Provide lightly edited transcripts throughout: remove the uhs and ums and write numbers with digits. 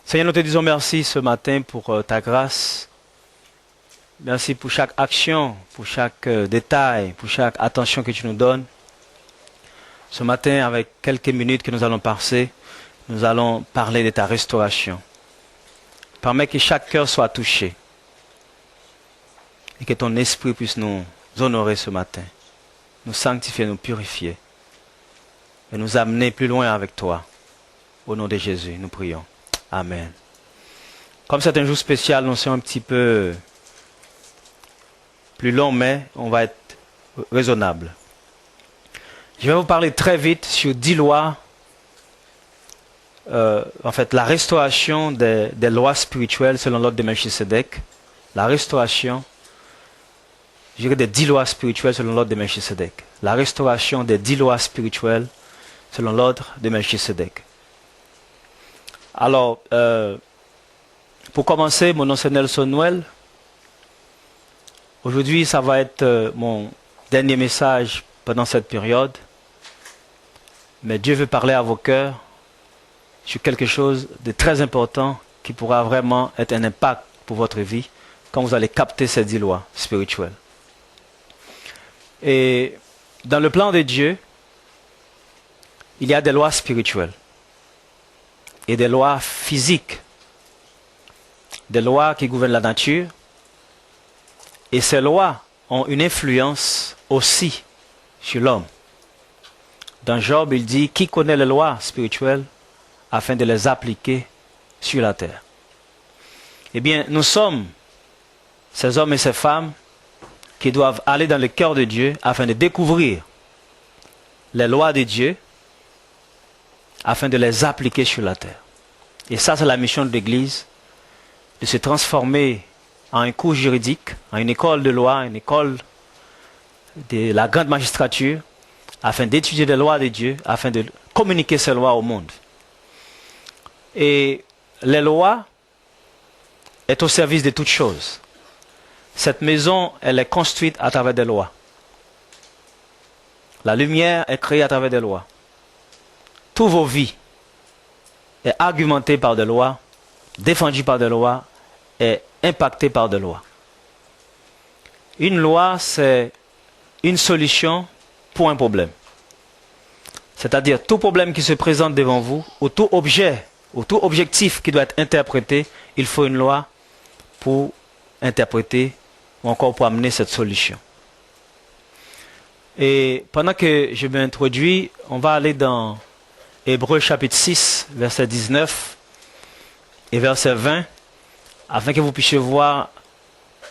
Seigneur, nous te disons merci ce matin pour ta grâce. Merci pour chaque action, pour chaque détail, pour chaque attention que tu nous donnes. Ce matin, avec quelques minutes que nous allons passer, nous allons parler de ta restauration. Permets que chaque cœur soit touché et que ton esprit puisse nous honorer ce matin, nous sanctifier, nous purifier et nous amener plus loin avec toi. Au nom de Jésus, nous prions. Amen. Comme c'est un jour spécial, nous sommes un petit peu plus long, mais on va être raisonnable. Je vais vous parler très vite sur 10 lois, la restauration des lois spirituelles selon l'ordre de Melchisedec. La restauration, je dirais des 10 lois spirituelles selon l'ordre de Melchisedec. La restauration des 10 lois spirituelles selon l'ordre de Melchisedec. Alors, pour commencer, mon nom c'est Nelson Noël. Aujourd'hui, ça va être mon dernier message pendant cette période. Mais Dieu veut parler à vos cœurs sur quelque chose de très important qui pourra vraiment être un impact pour votre vie quand vous allez capter ces 10 lois spirituelles. Et dans le plan de Dieu, il y a des lois spirituelles et des lois physiques, des lois qui gouvernent la nature. Et ces lois ont une influence aussi sur l'homme. Dans Job, il dit, qui connaît les lois spirituelles afin de les appliquer sur la terre? Eh bien, nous sommes ces hommes et ces femmes qui doivent aller dans le cœur de Dieu afin de découvrir les lois de Dieu afin de les appliquer sur la terre. Et ça, c'est la mission de l'Église, de se transformer en un cours juridique, en une école de loi, une école de la grande magistrature, afin d'étudier les lois de Dieu, afin de communiquer ces lois au monde. Et les lois est au service de toutes choses. Cette maison, elle est construite à travers des lois. La lumière est créée à travers des lois. Toutes vos vies est argumentée par des lois, défendue par des lois, est impactée par des lois. Une loi, c'est une solution pour un problème. C'est-à-dire tout problème qui se présente devant vous, ou tout objet, ou tout objectif qui doit être interprété, il faut une loi pour interpréter ou encore pour amener cette solution. Et pendant que je m'introduis, on va aller dans Hébreux chapitre 6, verset 19 et verset 20, afin que vous puissiez voir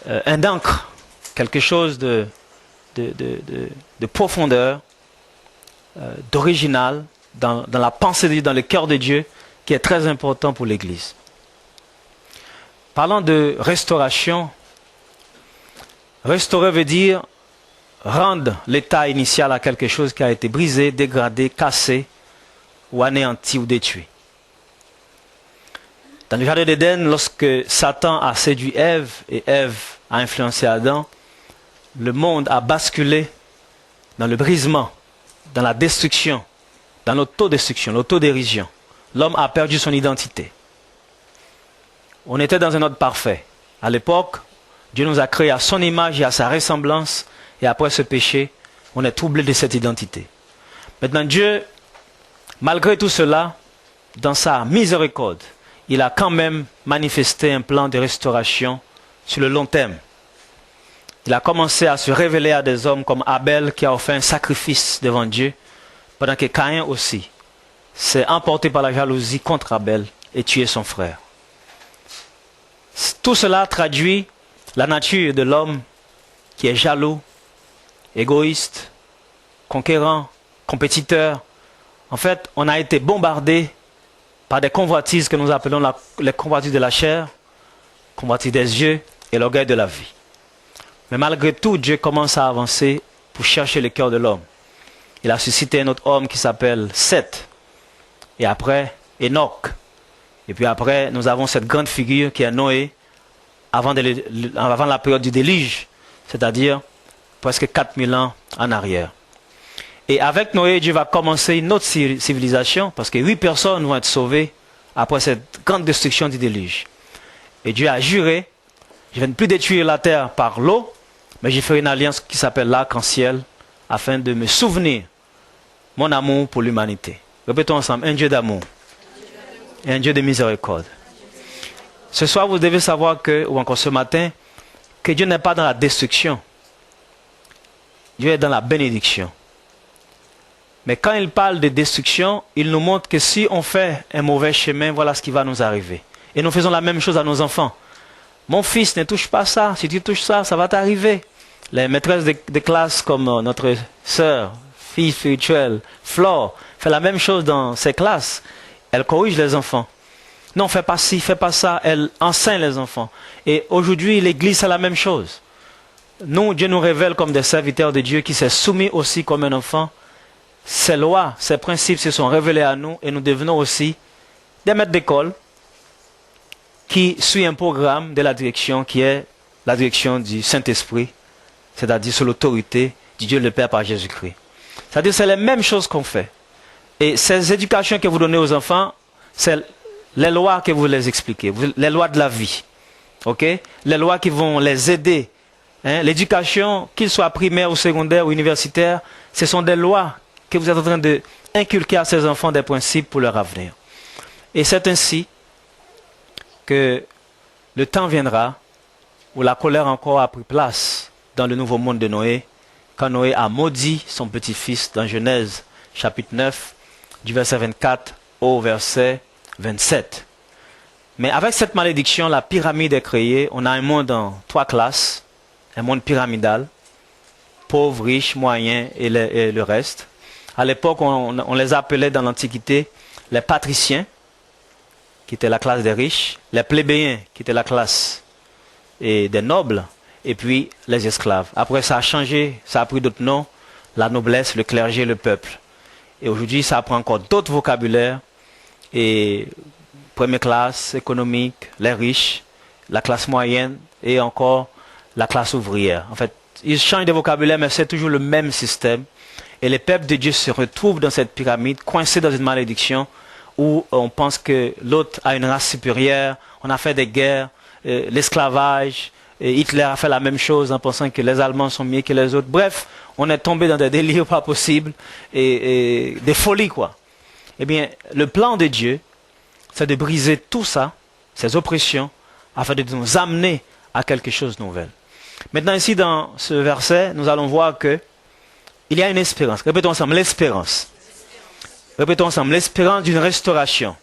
un encre, quelque chose de profondeur, d'original, dans la pensée de Dieu, dans le cœur de Dieu, qui est très important pour l'Église. Parlant de restauration, restaurer veut dire rendre l'état initial à quelque chose qui a été brisé, dégradé, cassé, ou anéanti ou détruit. Dans le jardin d'Éden, lorsque Satan a séduit Ève et Ève a influencé Adam, le monde a basculé dans le brisement, dans la destruction, dans l'autodestruction, l'autodérision. L'homme a perdu son identité. On était dans un ordre parfait. À l'époque, Dieu nous a créés à son image et à sa ressemblance, et après ce péché, on est troublé de cette identité. Maintenant, Dieu, malgré tout cela, dans sa miséricorde, il a quand même manifesté un plan de restauration sur le long terme. Il a commencé à se révéler à des hommes comme Abel qui a offert un sacrifice devant Dieu, pendant que Caïn aussi s'est emporté par la jalousie contre Abel et tué son frère. Tout cela traduit la nature de l'homme qui est jaloux, égoïste, conquérant, compétiteur. En fait, on a été bombardé par des convoitises que nous appelons les convoitises de la chair, convoitises des yeux et l'orgueil de la vie. Mais malgré tout, Dieu commence à avancer pour chercher le cœur de l'homme. Il a suscité un autre homme qui s'appelle Seth. Et après, Enoch. Et puis après, nous avons cette grande figure qui est Noé, avant la période du déluge, c'est-à-dire presque 4000 ans en arrière. Et avec Noé, Dieu va commencer une autre civilisation, parce que 8 personnes vont être sauvées après cette grande destruction du déluge. Et Dieu a juré, je ne vais plus détruire la terre par l'eau, mais je ferai une alliance qui s'appelle l'arc-en-ciel, afin de me souvenir mon amour pour l'humanité. Répétons ensemble, un Dieu d'amour et un Dieu de miséricorde. Ce soir, vous devez savoir que, ou encore ce matin, que Dieu n'est pas dans la destruction. Dieu est dans la bénédiction. Mais quand il parle de destruction, il nous montre que si on fait un mauvais chemin, voilà ce qui va nous arriver. Et nous faisons la même chose à nos enfants. Mon fils, ne touche pas ça. Si tu touches ça, ça va t'arriver. Les maîtresses de classe comme notre sœur, fille spirituelle, Flore, fait la même chose dans ses classes. Elle corrige les enfants. Non, fais pas ci, fais pas ça. Elle enseigne les enfants. Et aujourd'hui, l'Église, c'est la même chose. Nous, Dieu nous révèle comme des serviteurs de Dieu qui s'est soumis aussi comme un enfant. Ces lois, ces principes se sont révélés à nous et nous devenons aussi des maîtres d'école qui suivent un programme de la direction qui est la direction du Saint-Esprit, c'est-à-dire sous l'autorité du Dieu le Père par Jésus-Christ. C'est-à-dire que c'est les mêmes choses qu'on fait. Et ces éducations que vous donnez aux enfants, c'est les lois que vous les expliquez, les lois de la vie. Ok? Les lois qui vont les aider. Hein? L'éducation, qu'il soit primaire ou secondaire ou universitaire, ce sont des lois que vous êtes en train d'inculquer à ces enfants des principes pour leur avenir. Et c'est ainsi que le temps viendra où la colère encore a pris place dans le nouveau monde de Noé, quand Noé a maudit son petit-fils dans Genèse chapitre 9, du verset 24 au verset 27. Mais avec cette malédiction, la pyramide est créée. On a un monde en 3 classes, un monde pyramidal, pauvre, riche, moyen et le reste. À l'époque, on les appelait dans l'Antiquité les patriciens, qui étaient la classe des riches, les plébéiens, qui étaient la classe des nobles, et puis les esclaves. Après, ça a changé, ça a pris d'autres noms, la noblesse, le clergé, le peuple. Et aujourd'hui, ça prend encore d'autres vocabulaires, et première classe économique, les riches, la classe moyenne, et encore la classe ouvrière. En fait, ils changent de vocabulaire, mais c'est toujours le même système. Et les peuples de Dieu se retrouvent dans cette pyramide, coincés dans une malédiction, où on pense que l'autre a une race supérieure, on a fait des guerres, l'esclavage, Hitler a fait la même chose en pensant que les Allemands sont mieux que les autres. Bref, on est tombé dans des délires pas possibles, et des folies, quoi. Eh bien, le plan de Dieu, c'est de briser tout ça, ces oppressions, afin de nous amener à quelque chose de nouvel. Maintenant, ici, dans ce verset, nous allons voir que il y a une espérance. Répétons ensemble, l'espérance. Répétons ensemble, l'espérance d'une restauration.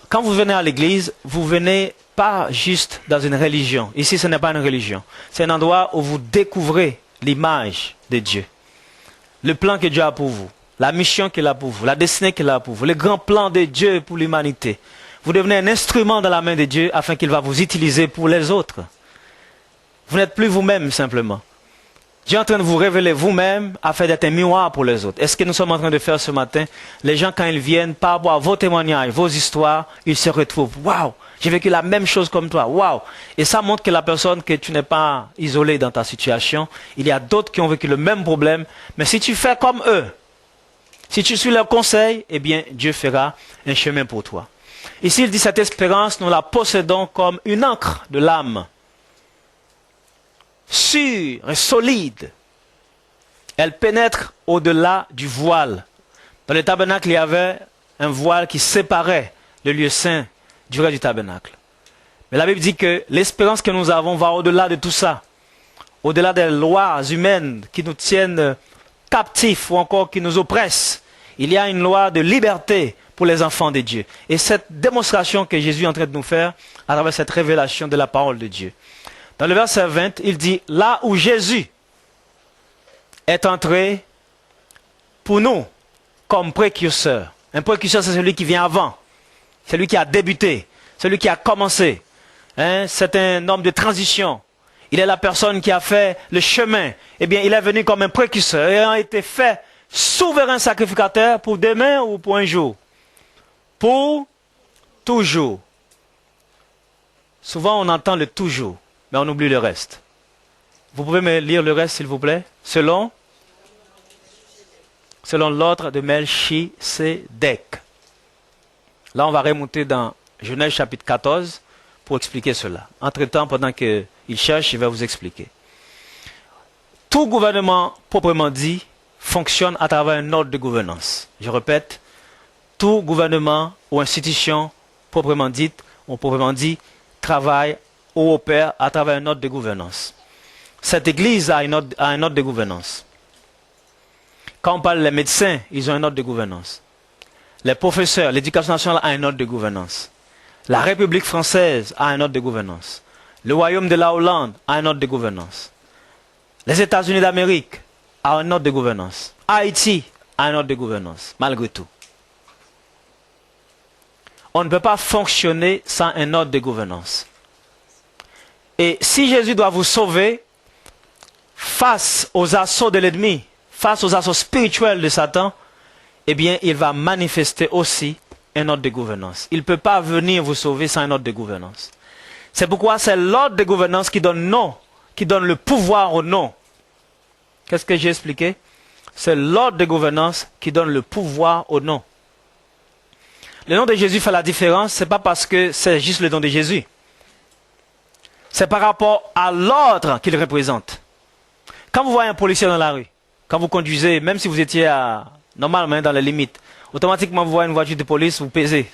Quand vous venez à l'église, vous venez pas juste dans une religion. Ici, ce n'est pas une religion. C'est un endroit où vous découvrez l'image de Dieu. Le plan que Dieu a pour vous. La mission qu'il a pour vous. La destinée qu'il a pour vous. Le grand plan de Dieu pour l'humanité. Vous devenez un instrument dans la main de Dieu afin qu'il va vous utiliser pour les autres. Vous n'êtes plus vous-même simplement. Dieu est en train de vous révéler vous-même afin d'être un miroir pour les autres. Est-ce que nous sommes en train de faire ce matin? Les gens, quand ils viennent, par rapport à vos témoignages, vos histoires, ils se retrouvent. Waouh, j'ai vécu la même chose comme toi. Waouh. Et ça montre que la personne, que tu n'es pas isolé dans ta situation. Il y a d'autres qui ont vécu le même problème. Mais si tu fais comme eux, si tu suis leurs conseils, eh bien, Dieu fera un chemin pour toi. Ici, il dit cette espérance, nous la possédons comme une encre de l'âme. Sûre et solide. Elle pénètre au-delà du voile. Dans le tabernacle, il y avait un voile qui séparait le lieu saint du reste du tabernacle. Mais la Bible dit que l'espérance que nous avons va au-delà de tout ça. Au-delà des lois humaines qui nous tiennent captifs ou encore qui nous oppressent. Il y a une loi de liberté pour les enfants de Dieu. Et cette démonstration que Jésus est en train de nous faire à travers cette révélation de la parole de Dieu. Dans le verset 20, il dit, là où Jésus est entré pour nous comme précurseur. Un précurseur, c'est celui qui vient avant. Celui qui a débuté. Celui qui a commencé. Hein? C'est un homme de transition. Il est la personne qui a fait le chemin. Eh bien, il est venu comme un précurseur et a été fait souverain sacrificateur pour demain ou pour un jour. Pour toujours. Souvent, on entend le toujours. Mais on oublie le reste. Vous pouvez me lire le reste, s'il vous plaît? Selon l'ordre de Melchisédek. Là, on va remonter dans Genèse chapitre 14 pour expliquer cela. Entre-temps, pendant qu'il cherche, je vais vous expliquer. Tout gouvernement proprement dit fonctionne à travers un ordre de gouvernance. Je répète, tout gouvernement ou institution proprement dite ou proprement dit travaille ou opère à travers un ordre de gouvernance. Cette église a un ordre de gouvernance. Quand on parle des médecins, ils ont un ordre de gouvernance. Les professeurs, l'éducation nationale a un ordre de gouvernance. La République française a un ordre de gouvernance. Le royaume de la Hollande a un ordre de gouvernance. Les États-Unis d'Amérique ont un ordre de gouvernance. Haïti a un ordre de gouvernance, malgré tout. On ne peut pas fonctionner sans un ordre de gouvernance. Et si Jésus doit vous sauver face aux assauts de l'ennemi, face aux assauts spirituels de Satan, eh bien, il va manifester aussi un ordre de gouvernance. Il ne peut pas venir vous sauver sans un ordre de gouvernance. C'est pourquoi c'est l'ordre de gouvernance qui donne nom, qui donne le pouvoir au nom. Qu'est-ce que j'ai expliqué? C'est l'ordre de gouvernance qui donne le pouvoir au nom. Le nom de Jésus fait la différence, ce n'est pas parce que c'est juste le nom de Jésus. C'est par rapport à l'ordre qu'il représente. Quand vous voyez un policier dans la rue, quand vous conduisez, même si vous étiez normalement dans les limites, automatiquement vous voyez une voiture de police, vous pesez.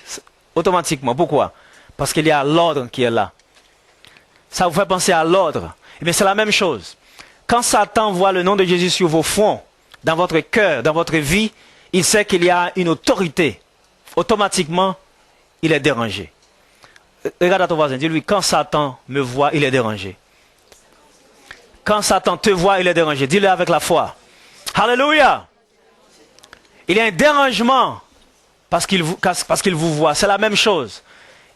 Automatiquement. Pourquoi? Parce qu'il y a l'ordre qui est là. Ça vous fait penser à l'ordre. Eh bien, c'est la même chose. Quand Satan voit le nom de Jésus sur vos fronts, dans votre cœur, dans votre vie, il sait qu'il y a une autorité. Automatiquement, il est dérangé. Regarde à ton voisin, dis-lui, quand Satan me voit, il est dérangé. Quand Satan te voit, il est dérangé. Dis-le avec la foi. Alléluia! Il y a un dérangement parce qu'il vous voit. C'est la même chose.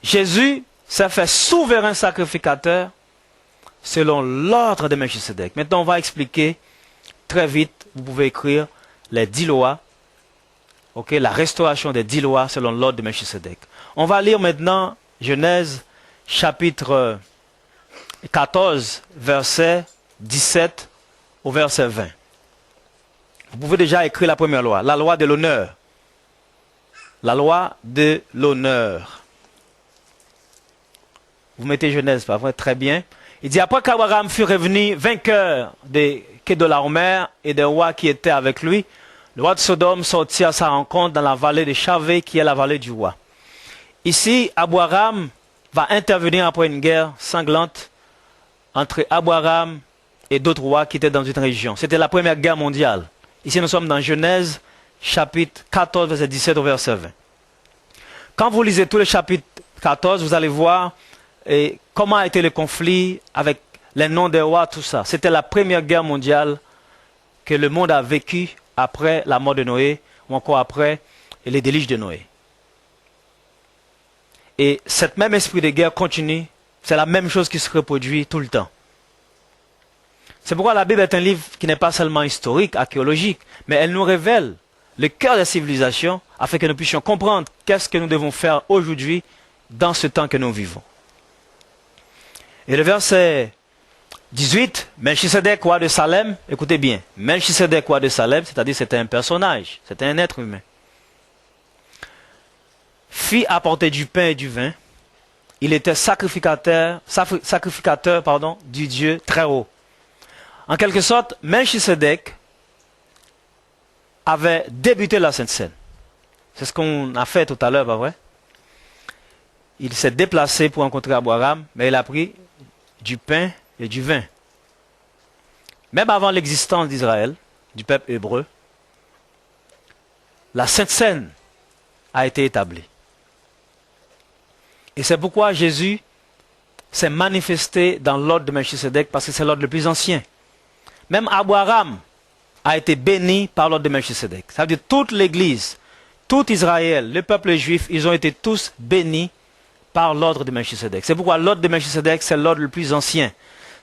Jésus s'est fait souverain sacrificateur selon l'ordre de Melchisedec. Maintenant, on va expliquer très vite. Vous pouvez écrire les 10 lois. Okay, la restauration des 10 lois selon l'ordre de Melchisedec. On va lire maintenant Genèse chapitre 14, verset 17 au verset 20. Vous pouvez déjà écrire la première loi, la loi de l'honneur. La loi de l'honneur. Vous mettez Genèse, pas vrai? Très bien. Il dit, après qu'Abraham fut revenu vainqueur des Kedorlaomer et des rois qui étaient avec lui, le roi de Sodome sortit à sa rencontre dans la vallée de Chavé, qui est la vallée du roi. Ici, Abraham va intervenir après une guerre sanglante entre Abraham et d'autres rois qui étaient dans une région. C'était la première guerre mondiale. Ici, nous sommes dans Genèse, chapitre 14, verset 17 au verset 20. Quand vous lisez tout le chapitre 14, vous allez voir comment a été le conflit avec les noms des rois, tout ça. C'était la première guerre mondiale que le monde a vécue après la mort de Noé, ou encore après les déluges de Noé. Et cet même esprit de guerre continue, c'est la même chose qui se reproduit tout le temps. C'est pourquoi la Bible est un livre qui n'est pas seulement historique, archéologique, mais elle nous révèle le cœur des civilisations afin que nous puissions comprendre qu'est-ce que nous devons faire aujourd'hui dans ce temps que nous vivons. Et le verset 18, Melchisedec, roi de Salem, écoutez bien, Melchisedec, roi de Salem, c'est-à-dire c'était un personnage, c'était un être humain, fit apporter du pain et du vin. Il était sacrificateur du Dieu très haut. En quelque sorte, Melchisedec avait débuté la Sainte Seine. C'est ce qu'on a fait tout à l'heure, pas vrai? Il s'est déplacé pour rencontrer Abraham, mais il a pris du pain et du vin. Même avant l'existence d'Israël, du peuple hébreu, la Sainte Seine a été établie. Et c'est pourquoi Jésus s'est manifesté dans l'ordre de Melchisedec, parce que c'est l'ordre le plus ancien. Même Abraham a été béni par l'ordre de Melchisedec. Ça veut dire toute l'Église, tout Israël, le peuple juif, ils ont été tous bénis par l'ordre de Melchisedec. C'est pourquoi l'ordre de Melchisedec, c'est l'ordre le plus ancien.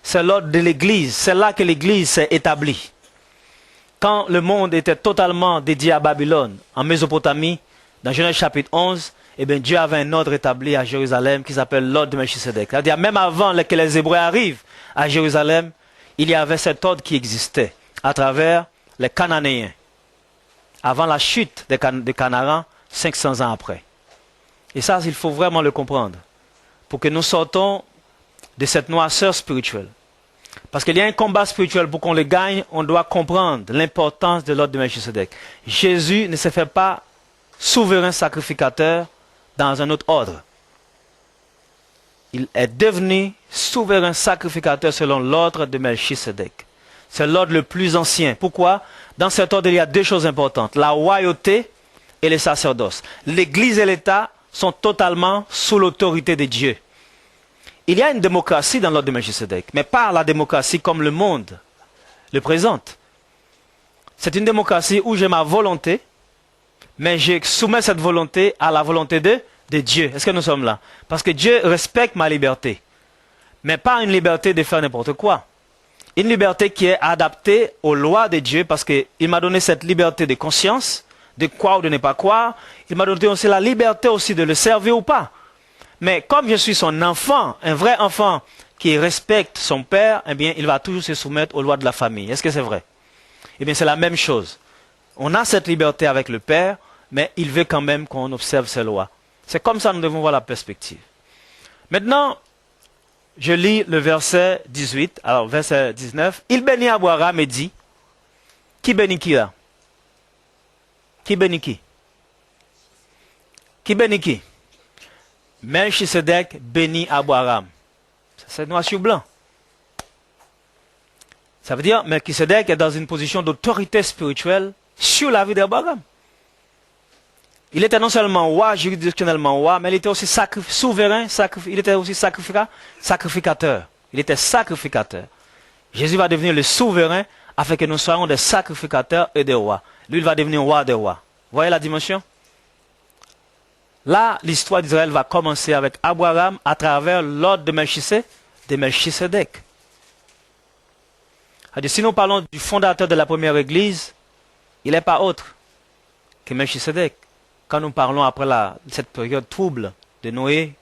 C'est l'ordre de l'Église. C'est là que l'Église s'est établie. Quand le monde était totalement dédié à Babylone, en Mésopotamie, dans Genèse chapitre 11, eh bien, Dieu avait un ordre établi à Jérusalem qui s'appelle l'ordre de Melchisedec. C'est-à-dire, même avant que les Hébreux arrivent à Jérusalem, il y avait cet ordre qui existait à travers les Cananéens, avant la chute des Canaan, 500 ans après. Et ça, il faut vraiment le comprendre pour que nous sortons de cette noirceur spirituelle. Parce qu'il y a un combat spirituel. Pour qu'on le gagne, on doit comprendre l'importance de l'ordre de Melchisedec. Jésus ne se fait pas souverain sacrificateur dans un autre ordre. Il est devenu souverain sacrificateur selon l'ordre de Melchisedec. C'est l'ordre le plus ancien. Pourquoi? Dans cet ordre, il y a deux choses importantes. La royauté et le sacerdoce. L'Église et l'État sont totalement sous l'autorité de Dieu. Il y a une démocratie dans l'ordre de Melchisedec, mais pas la démocratie comme le monde le présente. C'est une démocratie où j'ai ma volonté, mais je soumets cette volonté à la volonté de Dieu. Est-ce que nous sommes là? Parce que Dieu respecte ma liberté, mais pas une liberté de faire n'importe quoi. Une liberté qui est adaptée aux lois de Dieu, parce qu'il m'a donné cette liberté de conscience, de croire ou de ne pas croire. Il m'a donné aussi la liberté aussi de le servir ou pas. Mais comme je suis son enfant, un vrai enfant qui respecte son père, eh bien, il va toujours se soumettre aux lois de la famille. Est-ce que c'est vrai? Eh bien, c'est la même chose. On a cette liberté avec le père, mais il veut quand même qu'on observe ses lois. C'est comme ça que nous devons voir la perspective. Maintenant, je lis le verset 18, alors verset 19. Il bénit Abraham et dit, qui bénit qui là? Qui bénit qui? Qui bénit qui? Melchisedec bénit Abraham. C'est noir sur blanc. Ça veut dire Melchisedec est dans une position d'autorité spirituelle sur la vie d'Abraham. Il était non seulement roi, juridictionnellement roi, mais il était aussi souverain, il était aussi sacrificateur. Il était sacrificateur. Jésus va devenir le souverain afin que nous soyons des sacrificateurs et des rois. Lui, il va devenir roi des rois. Vous voyez la dimension? Là, l'histoire d'Israël va commencer avec Abraham à travers l'ordre de Melchisedec. Si nous parlons du fondateur de la première église, il n'est pas autre que Melchisedec. Quand nous parlons après cette période trouble de Noé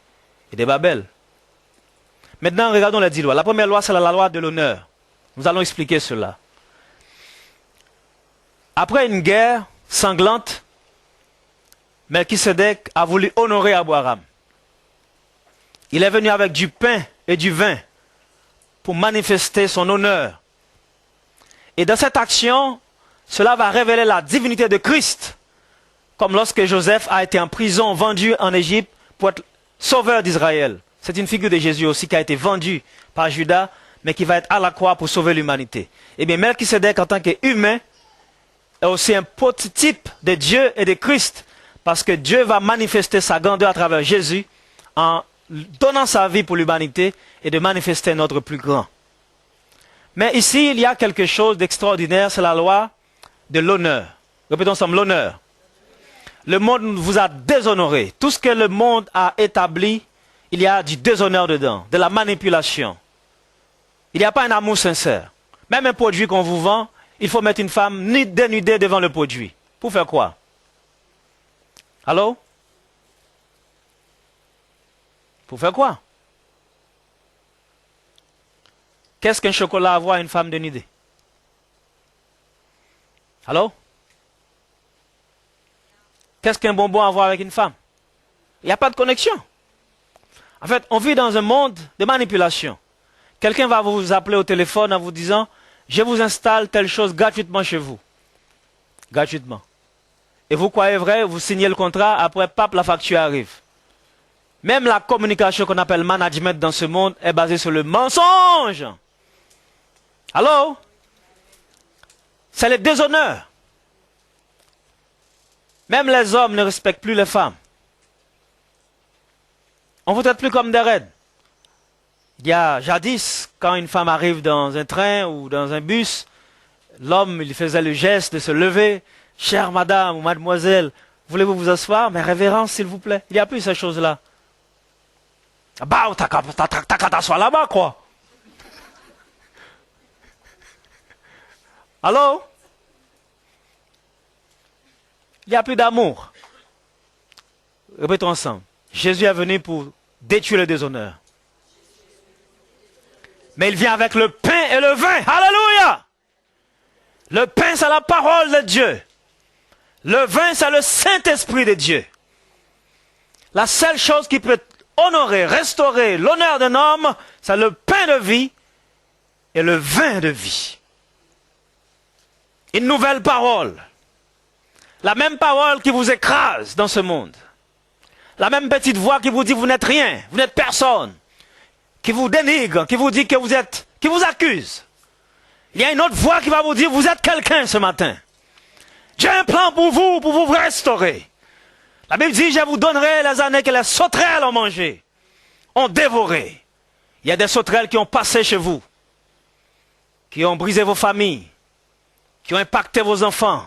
et de Babel. Maintenant, regardons les 10 lois. La première loi, c'est la loi de l'honneur. Nous allons expliquer cela. Après une guerre sanglante, Melchisedec a voulu honorer Abraham. Il est venu avec du pain et du vin pour manifester son honneur. Et dans cette action, cela va révéler la divinité de Christ. Comme lorsque Joseph a été en prison, vendu en Égypte pour être sauveur d'Israël. C'est une figure de Jésus aussi qui a été vendu par Judas, mais qui va être à la croix pour sauver l'humanité. Eh bien, Melchisedec en tant qu'humain est aussi un prototype de Dieu et de Christ. Parce que Dieu va manifester sa grandeur à travers Jésus en donnant sa vie pour l'humanité et de manifester notre plus grand. Mais ici, il y a quelque chose d'extraordinaire, c'est la loi de l'honneur. Répétons ensemble, l'honneur. Le monde vous a déshonoré. Tout ce que le monde a établi, il y a du déshonneur dedans, de la manipulation. Il n'y a pas un amour sincère. Même un produit qu'on vous vend, il faut mettre une femme dénudée devant le produit. Pour faire quoi? Allô? Pour faire quoi? Qu'est-ce qu'un chocolat à voir une femme dénudée? Allô? Qu'est-ce qu'un bonbon à voir avec une femme? Il n'y a pas de connexion. En fait, on vit dans un monde de manipulation. Quelqu'un va vous appeler au téléphone en vous disant « Je vous installe telle chose gratuitement chez vous. » Gratuitement. Et vous croyez vrai, vous signez le contrat, après, pap, la facture arrive. Même la communication qu'on appelle management dans ce monde est basée sur le mensonge. Allô? C'est le déshonneur. Même les hommes ne respectent plus les femmes. On vous traite plus comme des reines. Il y a jadis, quand une femme arrive dans un train ou dans un bus, l'homme, il faisait le geste de se lever. Chère madame ou mademoiselle, voulez-vous vous asseoir? Mais révérence, s'il vous plaît. Il n'y a plus ces choses-là. Bah, t'as qu'à t'asseoir là-bas, quoi. Allô? Il n'y a plus d'amour. Répétons ensemble. Jésus est venu pour détruire le déshonneur. Mais il vient avec le pain et le vin. Alléluia! Le pain, c'est la parole de Dieu. Le vin, c'est le Saint-Esprit de Dieu. La seule chose qui peut honorer, restaurer l'honneur d'un homme, c'est le pain de vie et le vin de vie. Une nouvelle parole. La même parole qui vous écrase dans ce monde. La même petite voix qui vous dit vous n'êtes rien, vous n'êtes personne. Qui vous dénigre, qui vous dit que vous êtes, qui vous accuse. Il y a une autre voix qui va vous dire vous êtes quelqu'un ce matin. J'ai un plan pour vous restaurer. La Bible dit, je vous donnerai les années que les sauterelles ont mangé, ont dévoré. Il y a des sauterelles qui ont passé chez vous, qui ont brisé vos familles, qui ont impacté vos enfants,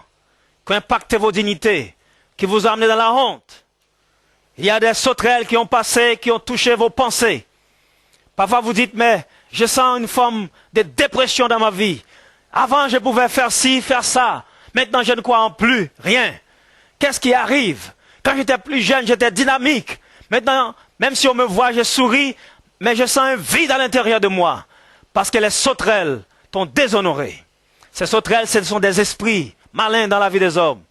qui ont impacté vos dignités, qui vous ont amené dans la honte. Il y a des sauterelles qui ont passé, qui ont touché vos pensées. Parfois vous dites, mais je sens une forme de dépression dans ma vie. Avant je pouvais faire ci, faire ça. Maintenant je ne crois en plus rien. Qu'est-ce qui arrive? Quand j'étais plus jeune, j'étais dynamique. Maintenant, même si on me voit, je souris, mais je sens un vide à l'intérieur de moi. Parce que les sauterelles t'ont déshonoré. Ces sauterelles, ce sont des esprits malins dans la vie des hommes,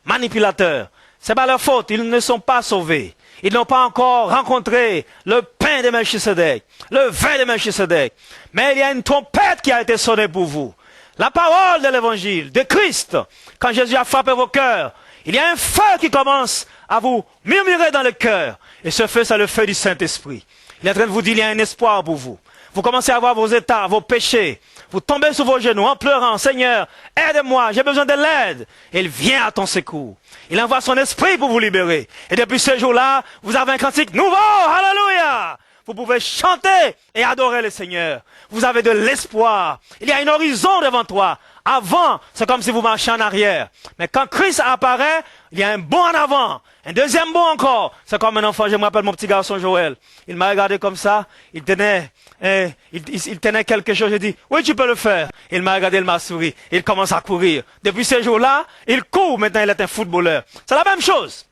manipulateurs. C'est pas leur faute, ils ne sont pas sauvés. Ils n'ont pas encore rencontré le pain de Melchisedec, le vin de Melchisedec. Mais il y a une trompette qui a été sonnée pour vous. La parole de l'évangile, de Christ. Quand Jésus a frappé vos cœurs, il y a un feu qui commence à vous murmurer dans le cœur. Et ce feu, c'est le feu du Saint-Esprit. Il est en train de vous dire, il y a un espoir pour vous. Vous commencez à voir vos états, vos péchés. Vous tombez sur vos genoux en pleurant, Seigneur, aide-moi, j'ai besoin de l'aide. Et il vient à ton secours. Il envoie son esprit pour vous libérer. Et depuis ce jour-là, vous avez un cantique nouveau. Alléluia! Vous pouvez chanter et adorer le Seigneur. Vous avez de l'espoir. Il y a un horizon devant toi. Avant, c'est comme si vous marchiez en arrière. Mais quand Christ apparaît, il y a un bond en avant. Un deuxième bond encore. C'est comme un enfant, je me rappelle mon petit garçon Joël. Il m'a regardé comme ça. Il tenait quelque chose. J'ai dit, oui, tu peux le faire. Il m'a regardé, il m'a souri. Il commence à courir. Depuis ce jour-là, il court. Maintenant, il est un footballeur. C'est la même chose.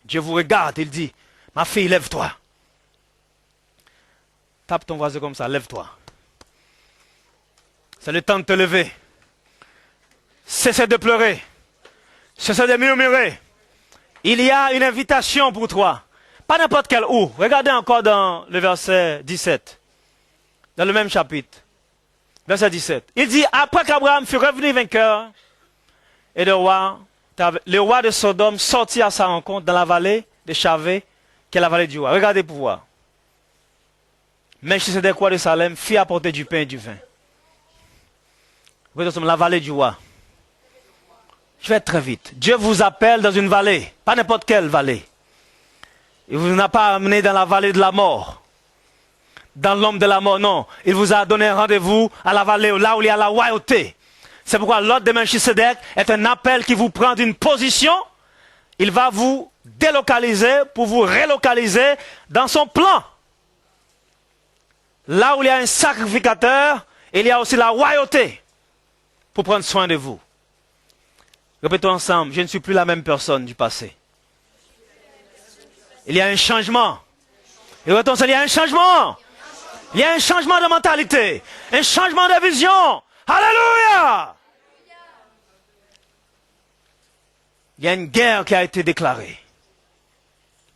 Dieu vous regarde. Il dit, ma fille, lève-toi. Tape ton voisin comme ça, lève-toi. C'est le temps de te lever. Cessez de pleurer. Cessez de murmurer. Il y a une invitation pour toi. Pas n'importe quelle où. Regardez encore dans le verset 17. Dans le même chapitre. Verset 17. Il dit, après qu'Abraham fut revenu vainqueur, et le roi de Sodome sortit à sa rencontre dans la vallée de Chavé, qui est la vallée du roi. Regardez pour voir. Melchisedec, roi de Salem, fit apporter du pain et du vin. Vous êtes dans la vallée du roi. Je vais très vite. Dieu vous appelle dans une vallée, pas n'importe quelle vallée. Il ne vous a pas amené dans la vallée de la mort, dans l'ombre de la mort, non. Il vous a donné un rendez-vous à la vallée, là où il y a la royauté. C'est pourquoi l'ordre de Melchisedec est un appel qui vous prend d'une position. Il va vous délocaliser pour vous relocaliser dans son plan. Là où il y a un sacrificateur, il y a aussi la royauté pour prendre soin de vous. Répétons ensemble, je ne suis plus la même personne du passé. Il y a un changement. Et répétons, il y a un changement. Il y a un changement de mentalité, un changement de vision. Alléluia! Il y a une guerre qui a été déclarée.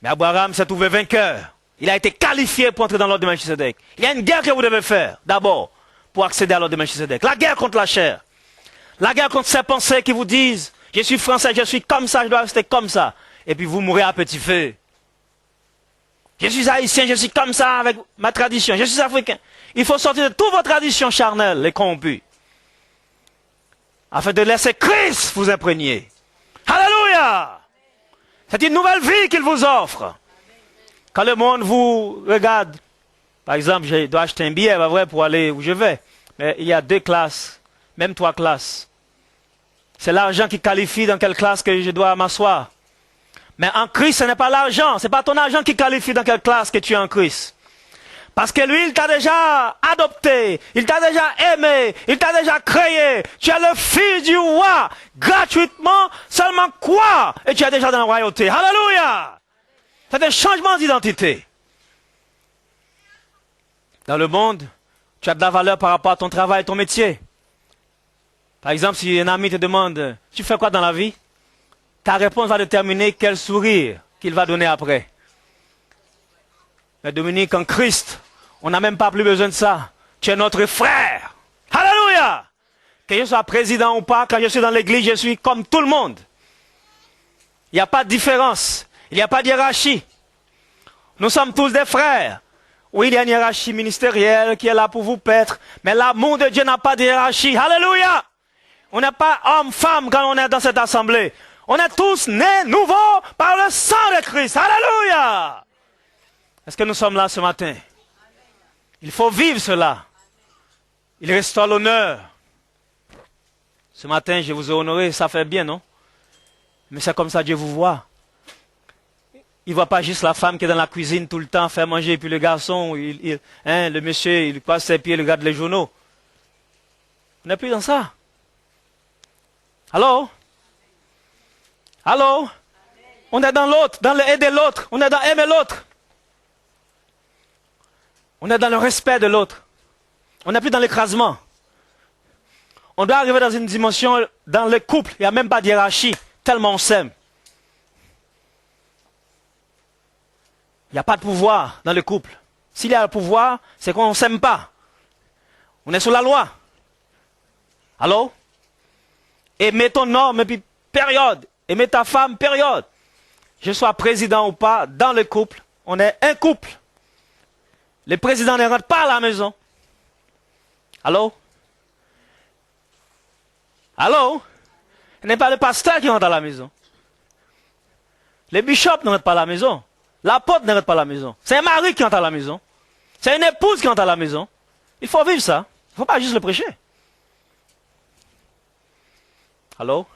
Mais Abraham s'est trouvé vainqueur. Il a été qualifié pour entrer dans l'ordre de Melchisedec. Il y a une guerre que vous devez faire, d'abord, pour accéder à l'ordre de Melchisedec. La guerre contre la chair. La guerre contre ces pensées qui vous disent, je suis français, je suis comme ça, je dois rester comme ça. Et puis vous mourrez à petit feu. Je suis haïtien, je suis comme ça avec ma tradition. Je suis africain. Il faut sortir de toutes vos traditions charnelles et corrompues. Afin de laisser Christ vous imprégner. Alléluia! C'est une nouvelle vie qu'il vous offre. Quand le monde vous regarde, par exemple, je dois acheter un billet vrai, pour aller où je vais. Mais il y a 2 classes, même 3 classes. C'est l'argent qui qualifie dans quelle classe que je dois m'asseoir. Mais en Christ, ce n'est pas l'argent. Ce n'est pas ton argent qui qualifie dans quelle classe que tu es en Christ. Parce que lui, il t'a déjà adopté. Il t'a déjà aimé. Il t'a déjà créé. Tu es le fils du roi. Gratuitement, seulement quoi? Et tu es déjà dans la royauté. Alléluia! C'est un changement d'identité. Dans le monde, tu as de la valeur par rapport à ton travail, ton métier. Par exemple, si un ami te demande, tu fais quoi dans la vie? Ta réponse va déterminer quel sourire qu'il va donner après. Mais Dominique, en Christ, on n'a même pas plus besoin de ça. Tu es notre frère. Alléluia! Que je sois président ou pas, quand je suis dans l'église, je suis comme tout le monde. Il n'y a pas de différence. Il n'y a pas de hiérarchie. Nous sommes tous des frères. Oui, il y a une hiérarchie ministérielle qui est là pour vous paître. Mais l'amour de Dieu n'a pas de hiérarchie. Alléluia! On n'est pas homme, femme quand on est dans cette assemblée. On est tous nés nouveaux par le sang de Christ. Alléluia! Est-ce que nous sommes là ce matin? Il faut vivre cela. Il restaure l'honneur. Ce matin, je vous ai honoré, ça fait bien, non? Mais c'est comme ça Dieu vous voit. Il ne voit pas juste la femme qui est dans la cuisine tout le temps, faire manger, puis le garçon, le monsieur, il passe ses pieds, il regarde les journaux. On n'est plus dans ça. Allô? Allô? On est dans l'autre, dans le aider l'autre, on est dans aimer l'autre. On est dans le respect de l'autre. On n'est plus dans l'écrasement. On doit arriver dans une dimension, dans le couple, il n'y a même pas de hiérarchie, tellement on s'aime. Il n'y a pas de pouvoir dans le couple. S'il y a le pouvoir, c'est qu'on ne s'aime pas. On est sous la loi. Allô? Aimez ton homme, et puis période. Aimez ta femme, période. Je sois président ou pas, dans le couple, on est un couple. Le président ne rentre pas à la maison. Allô? Allô? Ce n'est pas le pasteur qui rentre à la maison. Le bishop ne rentre pas à la maison. L'apôtre ne rentre pas à la maison. C'est un mari qui rentre à la maison. C'est une épouse qui rentre à la maison. Il faut vivre ça. Il ne faut pas juste le prêcher. Allô?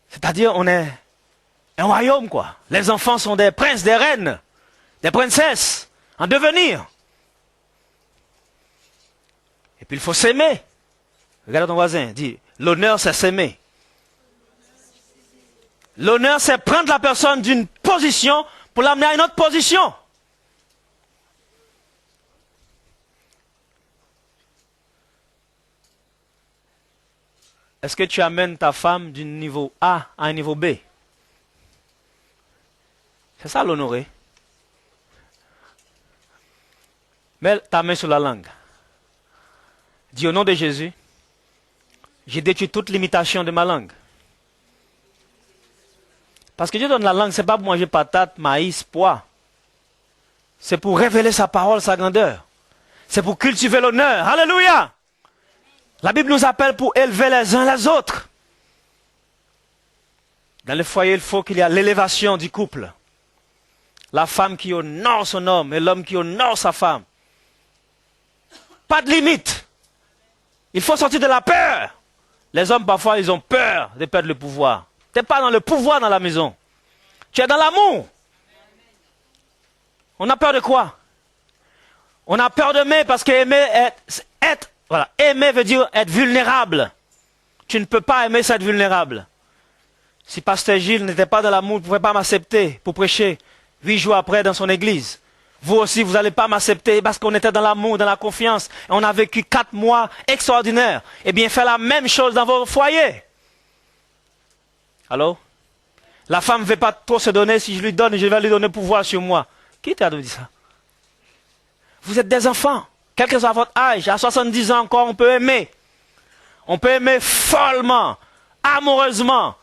C'est-à-dire, on est un royaume, quoi. Les enfants sont des princes, des reines, des princesses, en devenir. Et puis, il faut s'aimer. Regarde ton voisin, dis, l'honneur, c'est s'aimer. L'honneur, c'est prendre la personne d'une position pour l'amener à une autre position. Est-ce que tu amènes ta femme du niveau A à un niveau B? C'est ça l'honorer. Mets ta main sur la langue. Dis au nom de Jésus, j'ai détruit toute limitation de ma langue. Parce que Dieu donne la langue, ce n'est pas pour manger patates, maïs, pois. C'est pour révéler sa parole, sa grandeur. C'est pour cultiver l'honneur. Alléluia! La Bible nous appelle pour élever les uns les autres. Dans le foyer, il faut qu'il y ait l'élévation du couple. La femme qui honore son homme et l'homme qui honore sa femme. Pas de limite. Il faut sortir de la peur. Les hommes, parfois, ils ont peur de perdre le pouvoir. Tu n'es pas dans le pouvoir dans la maison. Tu es dans l'amour. On a peur de quoi? On a peur d'aimer parce qu'aimer aimer veut dire être vulnérable. Tu ne peux pas aimer, c'est être vulnérable. Si Pasteur Gilles n'était pas dans l'amour, il ne pouvait pas m'accepter pour prêcher 8 jours après dans son église. Vous aussi, vous n'allez pas m'accepter parce qu'on était dans l'amour, dans la confiance. Et on a vécu 4 mois extraordinaires. Eh bien, faites la même chose dans vos foyers. Allô? La femme ne veut pas trop se donner. Si je lui donne, je vais lui donner pouvoir sur moi. Qui t'a dit ça? Vous êtes des enfants. Quel que soit votre âge, à 70 ans encore, on peut aimer. On peut aimer follement, amoureusement.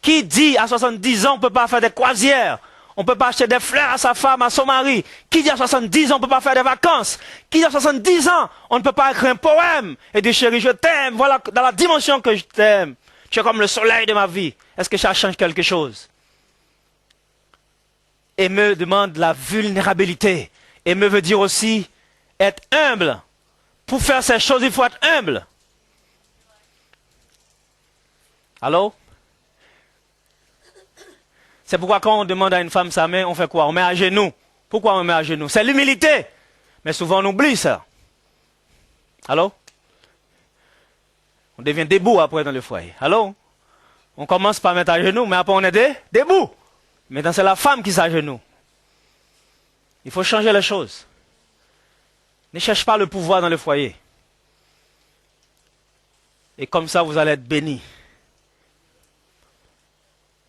Qui dit à 70 ans, on ne peut pas faire des croisières? On ne peut pas acheter des fleurs à sa femme, à son mari. Qui dit à 70 ans, on ne peut pas faire des vacances? Qui dit à 70 ans, on ne peut pas écrire un poème et dire chérie, je t'aime, voilà dans la dimension que je t'aime. Tu es comme le soleil de ma vie. Est-ce que ça change quelque chose? Aimer demande la vulnérabilité. Aimer veut dire aussi être humble. Pour faire ces choses, il faut être humble. Allô? C'est pourquoi quand on demande à une femme sa main, on fait quoi? On met à genoux. Pourquoi on met à genoux? C'est l'humilité. Mais souvent on oublie ça. Allô? On devient debout après dans le foyer. Allô? On commence par mettre à genoux, mais après on est debout. Maintenant c'est la femme qui s'agenouille. Il faut changer les choses. Ne cherche pas le pouvoir dans le foyer. Et comme ça, vous allez être bénis.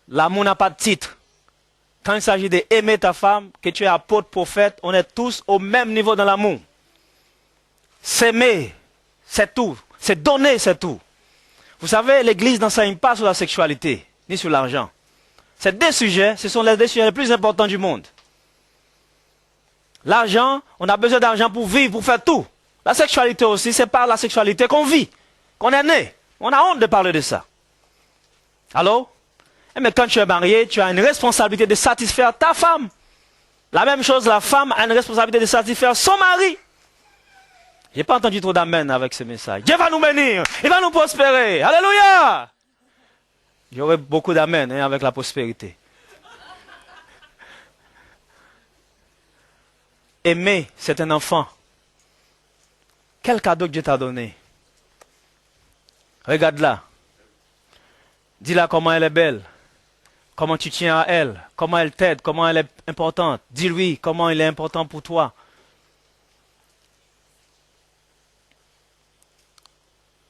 L'amour n'a pas de titre. quand il s'agit d'aimer ta femme, que tu es apôtre, prophète, on est tous au même niveau dans l'amour. S'aimer, c'est tout. C'est donner, c'est tout. Vous savez, l'Église n'enseigne pas sur la sexualité, ni sur l'argent. Ces deux sujets, ce sont les deux sujets les plus importants du monde. L'argent, on a besoin d'argent pour vivre, pour faire tout. La sexualité aussi, c'est par la sexualité qu'on vit, qu'on est né. On a honte de parler de ça. Allô? Mais quand tu es marié, tu as une responsabilité de satisfaire ta femme. La même chose, la femme a une responsabilité de satisfaire son mari. J'ai pas entendu trop d'amen avec ce message. Dieu va nous bénir, il va nous prospérer. Alléluia! J'aurai beaucoup d'amen avec la prospérité. Aimer, c'est un enfant. Quel cadeau que Dieu t'a donné? Regarde-la. Dis-la comment elle est belle. Comment tu tiens à elle. Comment elle t'aide. Comment elle est importante. Dis-lui comment il est important pour toi.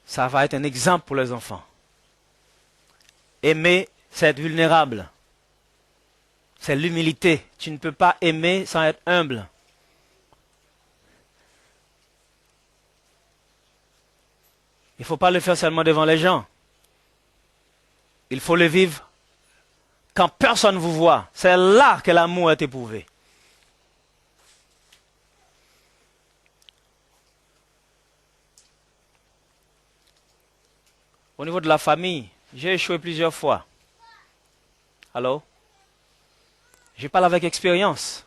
Ça va être un exemple pour les enfants. Aimer, c'est être vulnérable. C'est l'humilité. Tu ne peux pas aimer sans être humble. Il ne faut pas le faire seulement devant les gens. Il faut le vivre quand personne ne vous voit. C'est là que l'amour est éprouvé. Au niveau de la famille, j'ai échoué plusieurs fois. Allô? Je parle avec expérience.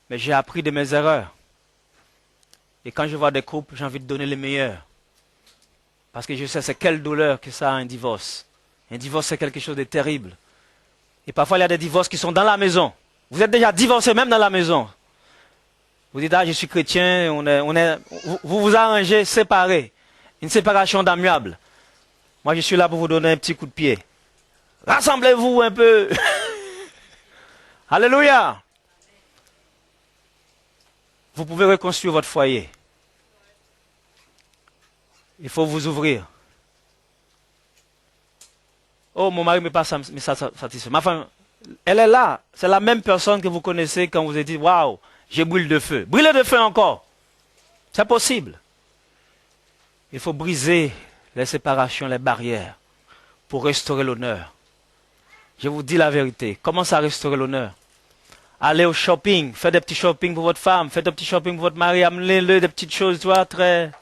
Mais j'ai appris de mes erreurs. Et quand je vois des couples, j'ai envie de donner le meilleur. Parce que je sais c'est quelle douleur que ça a un divorce. Un divorce, c'est quelque chose de terrible. Et parfois, il y a des divorces qui sont dans la maison. Vous êtes déjà divorcé même dans la maison. Vous dites, ah, je suis chrétien, vous vous arrangez, séparés. Une séparation d'amiable. Moi, je suis là pour vous donner un petit coup de pied. Rassemblez-vous un peu. Alléluia. Vous pouvez reconstruire votre foyer. Il faut vous ouvrir. Oh, mon mari ne me pas satisfait. Ma femme, elle est là. C'est la même personne que vous connaissez quand vous avez dit, waouh, j'ai brûlé de feu. Brûlez de feu encore. C'est possible. Il faut briser les séparations, les barrières pour restaurer l'honneur. Je vous dis la vérité. Commencez à restaurer l'honneur. Allez au shopping. Faites des petits shopping pour votre femme. Faites des petits shopping pour votre mari. Amenez-le des petites choses, tu vois, très...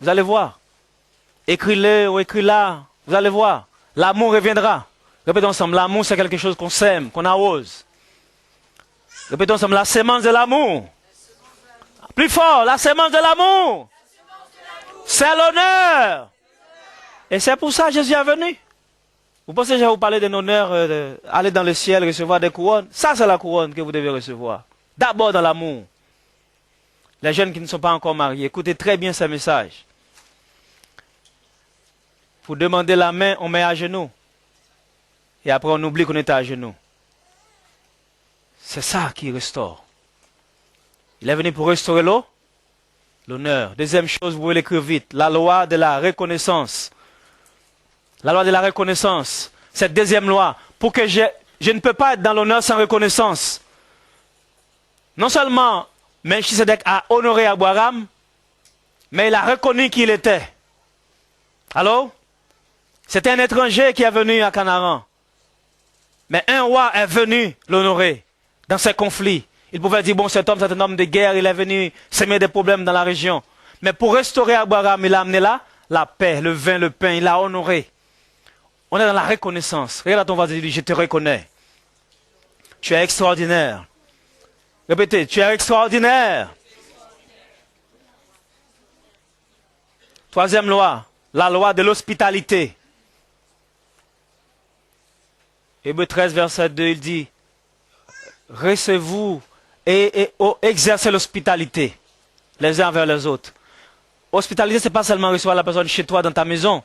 Vous allez voir. Écris-le ou écris-la. Vous allez voir. L'amour reviendra. Répétons ensemble. L'amour, c'est quelque chose qu'on sème, qu'on arrose. Répétons ensemble. La sémence de l'amour. Plus fort. La sémence de l'amour. C'est l'honneur. Et c'est pour ça que Jésus est venu. Vous pensez que je vais vous parler d'un honneur, aller dans le ciel, recevoir des couronnes? Ça, c'est la couronne que vous devez recevoir. D'abord dans l'amour. Les jeunes qui ne sont pas encore mariés, écoutez très bien ce message. Pour demander la main, on met à genoux. Et après, on oublie qu'on est à genoux. C'est ça qui restaure. Il est venu pour restaurer l'eau, l'honneur. Deuxième chose, vous pouvez l'écrire vite. La loi de la reconnaissance. La loi de la reconnaissance. Cette deuxième loi. Pour que je ne peux pas être dans l'honneur sans reconnaissance. Non seulement Melchisedec a honoré Abraham, mais il a reconnu qui il était. Allô? C'était un étranger qui est venu à Canaan. Mais un roi est venu l'honorer dans ses conflits. Il pouvait dire, bon, cet homme, c'est un homme de guerre, il est venu semer des problèmes dans la région. Mais pour restaurer Abraham, il a amené là la paix, le vin, le pain, il l'a honoré. On est dans la reconnaissance. Regarde ton voisin et dis, je te reconnais. Tu es extraordinaire. Répétez, tu es extraordinaire. Troisième loi, la loi de l'hospitalité. Hébreux 13, verset 2, il dit, recevez-vous et exercez l'hospitalité les uns envers les autres. Hospitalité, ce n'est pas seulement recevoir la personne chez toi, dans ta maison,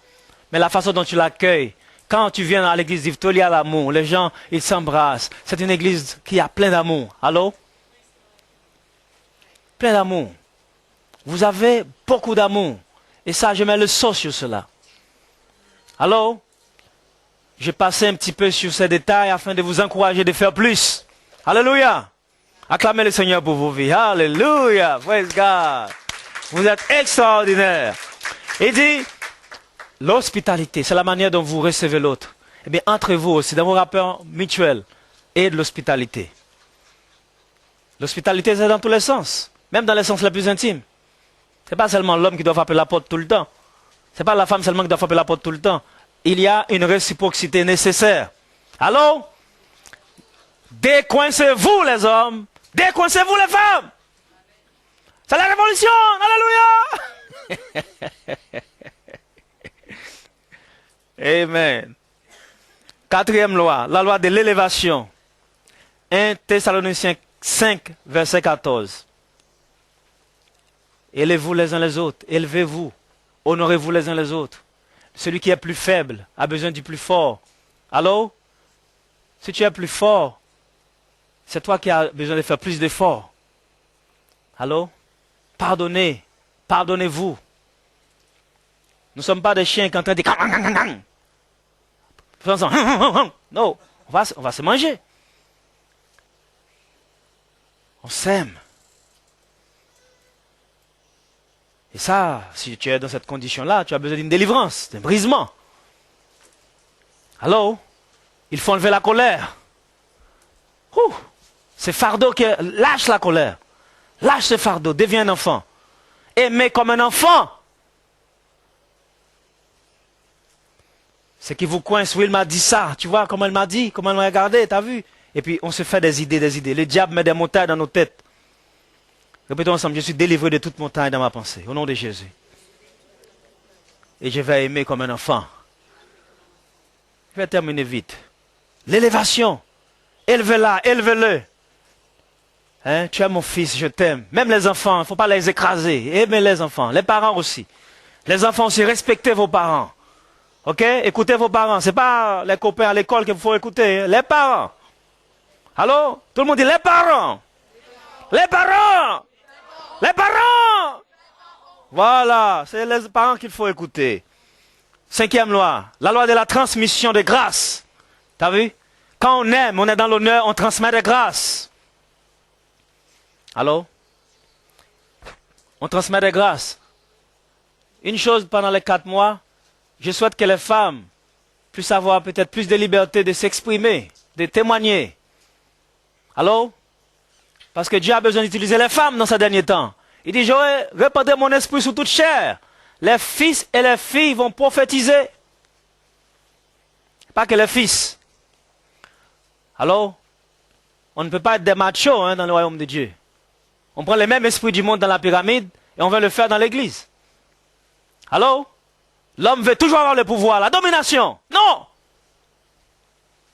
mais la façon dont tu l'accueilles. Quand tu viens à l'église d'Yvetot, il y a l'amour. Les gens, ils s'embrassent. C'est une église qui a plein d'amour. Allô? Plein d'amour. Vous avez beaucoup d'amour. Et ça, je mets le sceau sur cela. Allô? J'ai passé un petit peu sur ces détails afin de vous encourager de faire plus. Alléluia. Acclamez le Seigneur pour vos vies. Alléluia. Praise God. Vous êtes extraordinaires. Il dit, l'hospitalité, c'est la manière dont vous recevez l'autre. Eh bien, entre vous aussi, dans vos rapports mutuels, et de l'hospitalité. L'hospitalité, c'est dans tous les sens. Même dans les sens les plus intimes. Ce n'est pas seulement l'homme qui doit frapper la porte tout le temps. Ce n'est pas la femme seulement qui doit frapper la porte tout le temps. Il y a une réciprocité nécessaire. Allô? Décoincez-vous les hommes. Décoincez-vous les femmes. C'est la révolution. Alléluia. Amen. Quatrième loi, la loi de l'élévation. 1 Thessaloniciens 5, verset 14. Élevez-vous les uns les autres, élevez-vous, honorez-vous les uns les autres. Celui qui est plus faible a besoin du plus fort. Allô? Si tu es plus fort, c'est toi qui as besoin de faire plus d'efforts. Allô? Pardonnez, pardonnez-vous. Nous ne sommes pas des chiens qui sont en train de... Non, on va se manger. On s'aime. Et ça, si tu es dans cette condition-là, tu as besoin d'une délivrance, d'un brisement. Allô? Il faut enlever la colère. C'est fardeau qui... Lâche la colère. Lâche ce fardeau, deviens un enfant. Aimez comme un enfant. Ce qui vous coince, oui, il m'a dit ça. Tu vois comment elle m'a dit, comment elle m'a regardé, t'as vu? Et puis on se fait des idées, des idées. Le diable met des montagnes dans nos têtes. Répétons ensemble, je suis délivré de toute montagne dans ma pensée, au nom de Jésus. Et je vais aimer comme un enfant. Je vais terminer vite. L'élévation. Élevez-la, élevez-le. Hein? Tu es mon fils, je t'aime. Même les enfants, il ne faut pas les écraser. Aimez les enfants, les parents aussi. Les enfants aussi, respectez vos parents. Ok? Écoutez vos parents. Ce n'est pas les copains à l'école qu'il faut écouter. Hein? Les parents. Allô? Tout le monde dit les parents. Les parents. Les parents. Voilà, c'est les parents qu'il faut écouter. Cinquième loi, la loi de la transmission de grâce. T'as vu? Quand on aime, on est dans l'honneur, on transmet des grâces. Allô? On transmet des grâces. Une chose pendant les 4 mois, je souhaite que les femmes puissent avoir peut-être plus de liberté de s'exprimer, de témoigner. Allô? Parce que Dieu a besoin d'utiliser les femmes dans ces derniers temps. Il dit, j'aurai répandu mon esprit sur toute chair. Les fils et les filles vont prophétiser. Pas que les fils. Alors, on ne peut pas être des machos hein, dans le royaume de Dieu. On prend les mêmes esprits du monde dans la pyramide et on veut le faire dans l'église. Alors, l'homme veut toujours avoir le pouvoir, la domination. Non!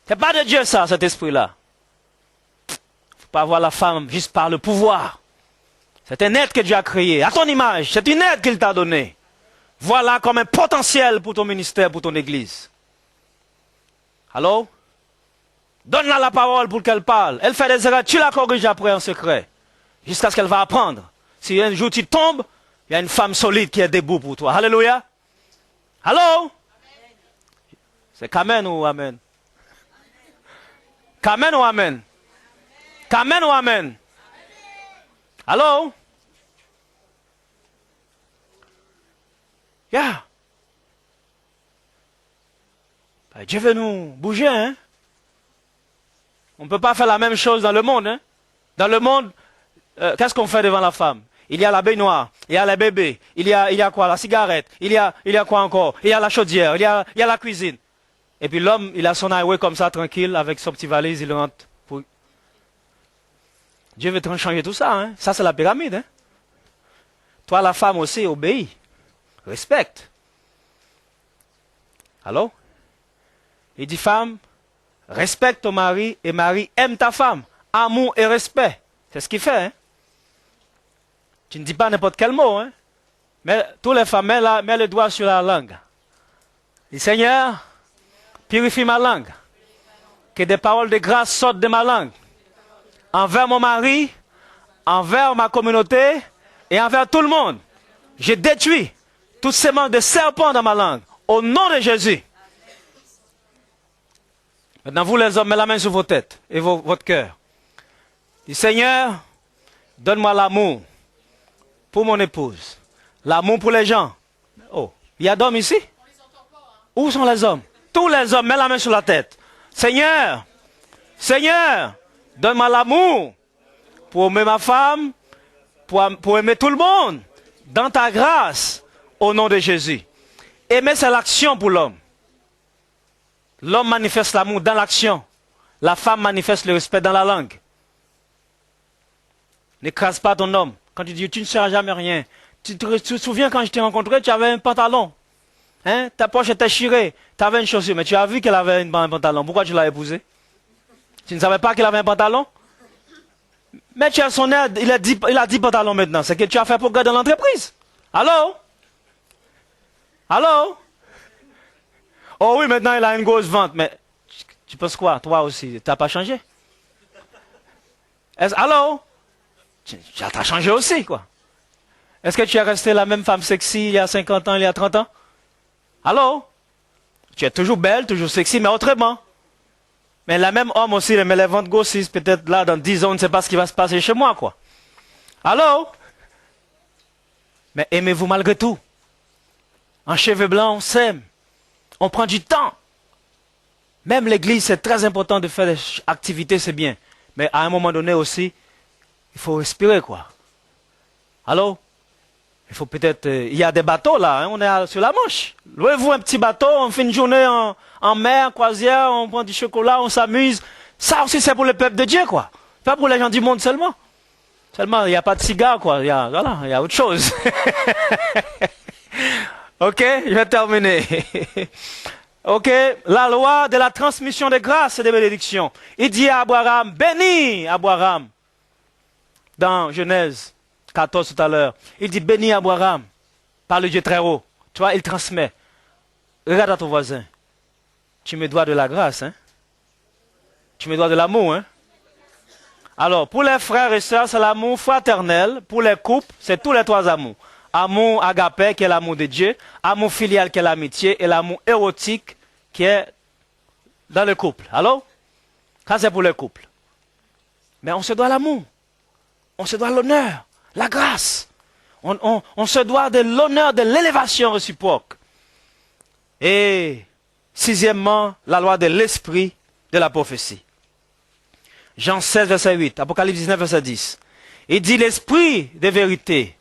C'est pas de Dieu ça, cet esprit-là. Faut pas avoir la femme juste par le pouvoir. C'est un être que Dieu a créé, à ton image. C'est une aide qu'il t'a donnée. Voilà comme un potentiel pour ton ministère, pour ton église. Alors, donne-la la parole pour qu'elle parle. Elle fait des erreurs, tu la corriges après en secret. Jusqu'à ce qu'elle va apprendre. Si un jour tu tombes, il y a une femme solide qui est debout pour toi. Alléluia. Allô? C'est qu'amen ou amen? Qu'amen ou amen? Qu'amen ou amen? Allô? Yeah. Dieu veut nous bouger, hein? On ne peut pas faire la même chose dans le monde, hein? Dans le monde, qu'est-ce qu'on fait devant la femme? Il y a la baignoire, il y a les bébés, il y a quoi? La cigarette, il y a quoi encore? Il y a la chaudière, il y a la cuisine. Et puis l'homme, il a son highway comme ça, tranquille, avec son petit valise, il rentre. Dieu veut changer tout ça, hein? Ça, c'est la pyramide, hein? Toi, la femme aussi, obéis. Respecte. Allô? Il dit, femme, respecte ton mari et mari, aime ta femme. Amour et respect. C'est ce qu'il fait, hein? Tu ne dis pas n'importe quel mot, hein? Mais tous les femmes, mets le doigt sur la langue. Dis, Seigneur, purifie ma langue. Que des paroles de grâce sortent de ma langue. Envers mon mari, envers ma communauté et envers tout le monde. Je détruis toutes ces manques de serpents dans ma langue. Au nom de Jésus. Maintenant, vous les hommes, mettez la main sur vos têtes et votre cœur. Dis, Seigneur, donne-moi l'amour pour mon épouse. L'amour pour les gens. Oh, il y a d'hommes ici? Où sont les hommes? Tous les hommes, mets la main sur la tête. Seigneur, Seigneur, donne-moi l'amour pour aimer ma femme, pour aimer tout le monde. Dans ta grâce, au nom de Jésus. Aimer, c'est l'action pour l'homme. L'homme manifeste l'amour dans l'action. La femme manifeste le respect dans la langue. N'écrase pas ton homme. Quand tu dis, tu ne seras jamais rien. Tu te souviens quand je t'ai rencontré, tu avais un pantalon. Hein? Ta poche était chirée. Tu avais une chaussure, mais tu as vu qu'elle avait un pantalon. Pourquoi tu l'as épousée? Tu ne savais pas qu'il avait un pantalon? Mais tu as son aide, il a 10 pantalons maintenant. C'est que tu as fait pour garder l'entreprise. Allô? Allô? Oh oui, maintenant il a une grosse vente. Mais tu penses quoi? Toi aussi, tu n'as pas changé? Allô? Tu as changé aussi, quoi. Est-ce que tu es resté la même femme sexy il y a 50 ans, il y a 30 ans? Allô? Tu es toujours belle, toujours sexy, mais autrement. Mais la même homme aussi, mais les ventes grossissent. Peut-être là, dans 10 ans, on ne sait pas ce qui va se passer chez moi, quoi. Allô? Mais aimez-vous malgré tout. En cheveux blancs, on s'aime. On prend du temps. Même l'église, c'est très important de faire des activités, c'est bien. Mais à un moment donné aussi, il faut respirer, quoi. Allô? Il faut peut-être... il y a des bateaux, là. Hein, on est sur la Manche. Louez-vous un petit bateau, on fait une journée en mer, en croisière, on prend du chocolat, on s'amuse. Ça aussi, c'est pour le peuple de Dieu, quoi. Pas pour les gens du monde seulement. Seulement, il n'y a pas de cigare, quoi. Voilà, il y a autre chose. Ok, je vais terminer. Ok, la loi de la transmission des grâces et des bénédictions. Il dit à Abraham, bénis Abraham. Dans Genèse 14 tout à l'heure. Il dit, bénis Abraham par le Dieu très haut. Tu vois, il transmet. Regarde à ton voisin. Tu me dois de la grâce, hein? Tu me dois de l'amour, hein? Alors, pour les frères et sœurs, c'est l'amour fraternel. Pour les couples, c'est tous les trois amours. Amour agapé, qui est l'amour de Dieu. Amour filial, qui est l'amitié. Et l'amour érotique, qui est dans le couple. Alors, ça c'est pour le couple. Mais on se doit l'amour. On se doit l'honneur, la grâce. On se doit de l'honneur, de l'élévation réciproque. Et, sixièmement, la loi de l'esprit de la prophétie. Jean 16, verset 8, Apocalypse 19, verset 10. Il dit, l'esprit de vérité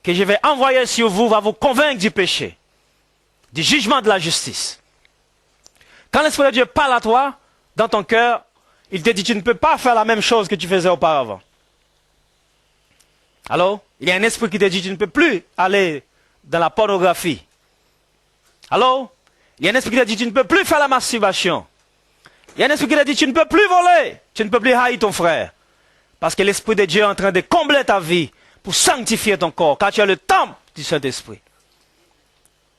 que je vais envoyer sur vous va vous convaincre du péché, du jugement, de la justice. Quand l'Esprit de Dieu parle à toi, dans ton cœur, il te dit, tu ne peux pas faire la même chose que tu faisais auparavant. Alors, il y a un esprit qui te dit, tu ne peux plus aller dans la pornographie. Alors, il y a un esprit qui te dit, tu ne peux plus faire la masturbation. Il y a un esprit qui te dit, tu ne peux plus voler, tu ne peux plus haïr ton frère. Parce que l'Esprit de Dieu est en train de combler ta vie pour sanctifier ton corps, car tu as le temple du Saint-Esprit.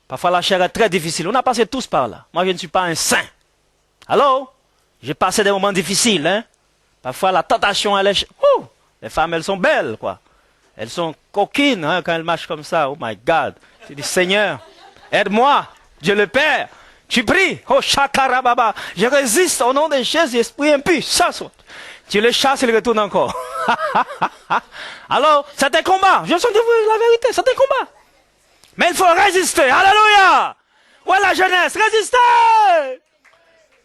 Parfois, la chair est très difficile. On a passé tous par là. Moi, je ne suis pas un saint. Alors, j'ai passé des moments difficiles. Hein? Parfois, la tentation, elle est... Ouh, les femmes, elles sont belles, quoi. Elles sont coquines hein, quand elles marchent comme ça. Oh my God. Tu dis, Seigneur, aide-moi. Dieu le Père. Tu pries. Oh, chakarababa. Je résiste au nom de Jésus, esprit impur. Ça saute. Tu le chasses, il retourne encore. Alors, c'est un combat. Je suis de vous la vérité, c'est un combat. Mais il faut résister. Alléluia. Ouais, la jeunesse, résistez.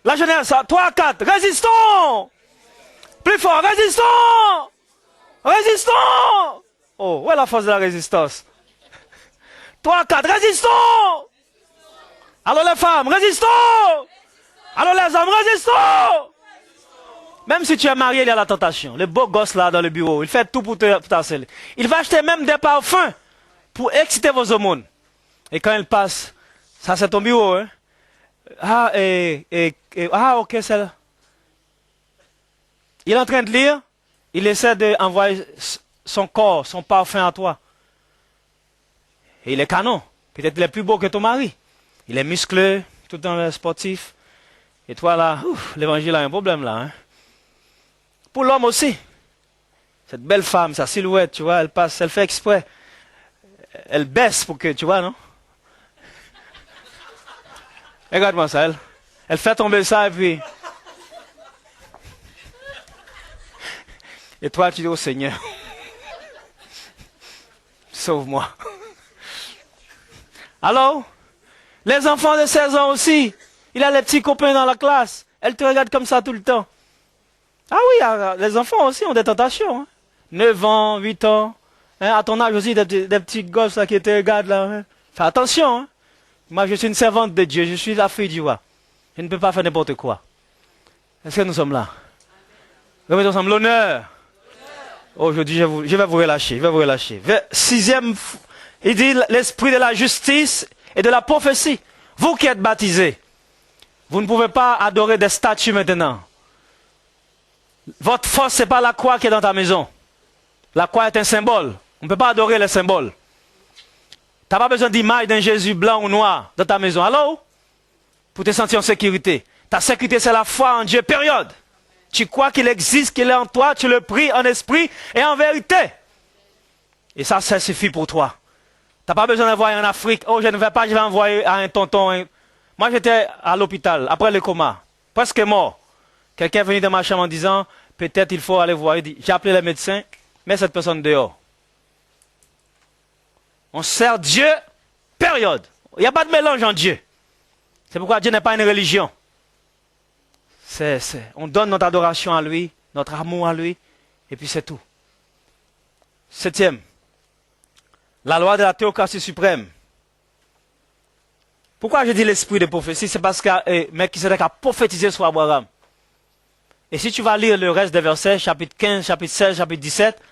La jeunesse, 3, 4, résistons. Plus fort, résistons. Résistons. Oh, où est la force de la résistance? 3, 4, résistons. Alors les femmes, résistons. Alors les hommes, résistons. Même si tu es marié, il y a la tentation. Le beau gosse là dans le bureau, il fait tout pour t'harceler. Il va acheter même des parfums pour exciter vos hormones. Et quand il passe, ça c'est ton bureau, hein? Ah, ok, c'est là. Il est en train de lire, il essaie d'envoyer son corps, son parfum à toi. Et il est canon. Peut-être qu'il est plus beau que ton mari. Il est musclé, tout le temps sportif. Et toi là, l'évangile a un problème là, hein? Pour l'homme aussi. Cette belle femme, sa silhouette, tu vois, elle passe, elle fait exprès. Elle baisse pour que, tu vois, non? Regarde-moi ça, Elle fait tomber ça et puis... Et toi, tu dis au Seigneur, sauve-moi. Alors, les enfants de 16 ans aussi, il a les petits copains dans la classe. Elle te regarde comme ça tout le temps. Ah oui, les enfants aussi ont des tentations. Hein. 9 ans, 8 ans. Hein, à ton âge aussi, des petits gosses là, qui te regardent là. Hein. Fais attention. Hein. Moi, je suis une servante de Dieu. Je suis la fille du roi. Je ne peux pas faire n'importe quoi. Est-ce que nous sommes là? Remettons ensemble l'honneur. Aujourd'hui, je vais vous relâcher. Je vais vous relâcher. Sixième, il dit l'esprit de la justice et de la prophétie. Vous qui êtes baptisés, vous ne pouvez pas adorer des statues maintenant. Votre force, ce n'est pas la croix qui est dans ta maison. La croix est un symbole. On ne peut pas adorer les symboles. Tu n'as pas besoin d'image d'un Jésus blanc ou noir dans ta maison. Allô? Pour te sentir en sécurité. Ta sécurité, c'est la foi en Dieu, période. Tu crois qu'il existe, qu'il est en toi, tu le pries en esprit et en vérité. Et ça suffit pour toi. Tu n'as pas besoin d'envoyer en Afrique. Oh, je ne vais pas, je vais envoyer à un tonton. Moi, j'étais à l'hôpital, après le coma, presque mort. Quelqu'un est venu dans ma chambre en disant, peut-être il faut aller voir. J'ai appelé les médecins, mets cette personne dehors. On sert Dieu, période. Il n'y a pas de mélange en Dieu. C'est pourquoi Dieu n'est pas une religion. On donne notre adoration à lui, notre amour à lui, et puis c'est tout. Septième, la loi de la théocratie suprême. Pourquoi je dis l'esprit de prophétie? C'est parce que Melchisedec a prophétisé sur Abraham. Et si tu vas lire le reste des versets, chapitre 15, chapitre 16, chapitre 17,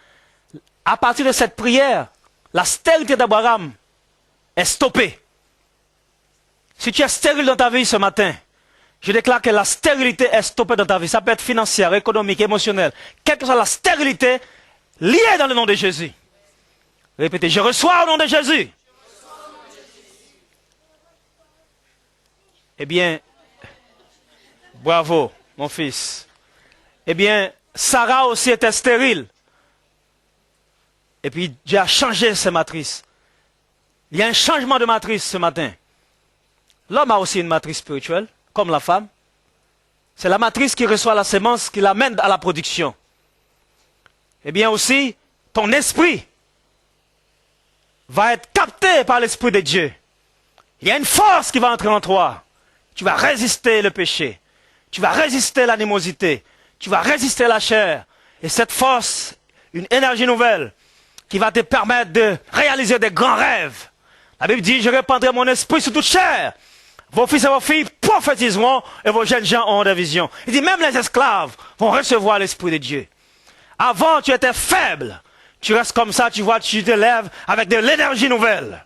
à partir de cette prière, la stérilité d'Abraham est stoppée. Si tu es stérile dans ta vie ce matin, je déclare que la stérilité est stoppée dans ta vie. Ça peut être financière, économique, émotionnelle. Quelle que soit la stérilité, liée dans le nom de Jésus. Répétez, je reçois au nom de Jésus. Eh bien, bravo, mon fils. Eh bien, Sarah aussi était stérile. Et puis, Dieu a changé ses matrices. Il y a un changement de matrice ce matin. L'homme a aussi une matrice spirituelle, comme la femme. C'est la matrice qui reçoit la sémence qui l'amène à la production. Eh bien aussi, ton esprit va être capté par l'Esprit de Dieu. Il y a une force qui va entrer en toi. Tu vas résister le péché. Tu vas résister l'animosité. Tu vas résister la chair. Et cette force, une énergie nouvelle, qui va te permettre de réaliser des grands rêves. La Bible dit, je répandrai mon esprit sur toute chair. Vos fils et vos filles prophétiseront et vos jeunes gens auront des visions. Il dit, même les esclaves vont recevoir l'Esprit de Dieu. Avant, tu étais faible. Tu restes comme ça, tu vois, tu te lèves avec de l'énergie nouvelle.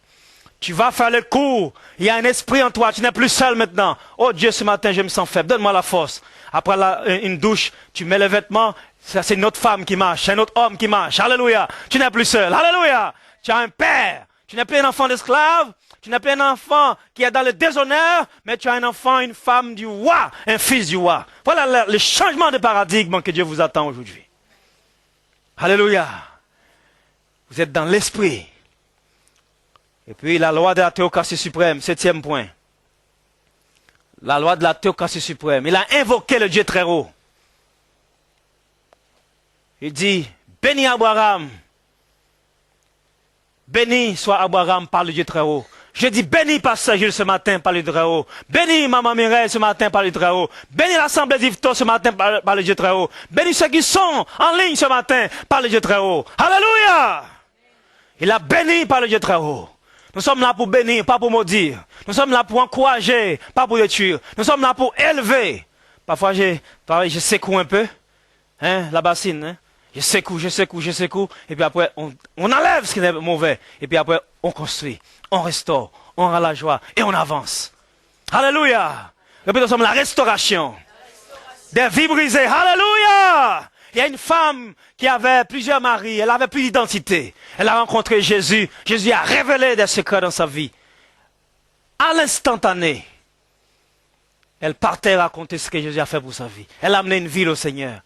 Tu vas faire le cours. Il y a un esprit en toi. Tu n'es plus seul maintenant. Oh Dieu, ce matin, je me sens faible. Donne-moi la force. Après une douche, tu mets les vêtements. C'est une autre femme qui marche. C'est un autre homme qui marche. Alléluia. Tu n'es plus seul. Alléluia. Tu as un père. Tu n'es plus un enfant d'esclave. Tu n'es plus un enfant qui est dans le déshonneur. Mais tu as un enfant, une femme du roi. Un fils du roi. Voilà le changement de paradigme que Dieu vous attend aujourd'hui. Alléluia. Vous êtes dans l'esprit. Et puis la loi de la théocratie suprême, septième point. La loi de la théocratie suprême. Il a invoqué le Dieu très haut. Il dit, bénis Abraham. Béni soit Abraham par le Dieu très haut. Je dis béni Pasteur Gilles ce matin par le Dieu très haut. Béni Maman Mireille ce matin par le Dieu très haut. Béni l'Assemblée d'Yvetot ce matin par le Dieu très haut. Béni ceux qui sont en ligne ce matin par le Dieu très haut. Alléluia! Il a béni par le Dieu très haut. Nous sommes là pour bénir, pas pour maudire. Nous sommes là pour encourager, pas pour détruire. Nous sommes là pour élever. Parfois, je secoue un peu, hein, la bassine. Hein. Je secoue. Et puis après, on enlève ce qui est mauvais. Et puis après, on construit, on restaure, on rend la joie et on avance. Alléluia. Répétons ensemble la restauration. Des vies brisées. Alléluia. Il y a une femme qui avait plusieurs maris, elle avait plus d'identité. Elle a rencontré Jésus. Jésus a révélé des secrets dans sa vie. À l'instantané, elle partait raconter ce que Jésus a fait pour sa vie. Elle a amené une ville au Seigneur.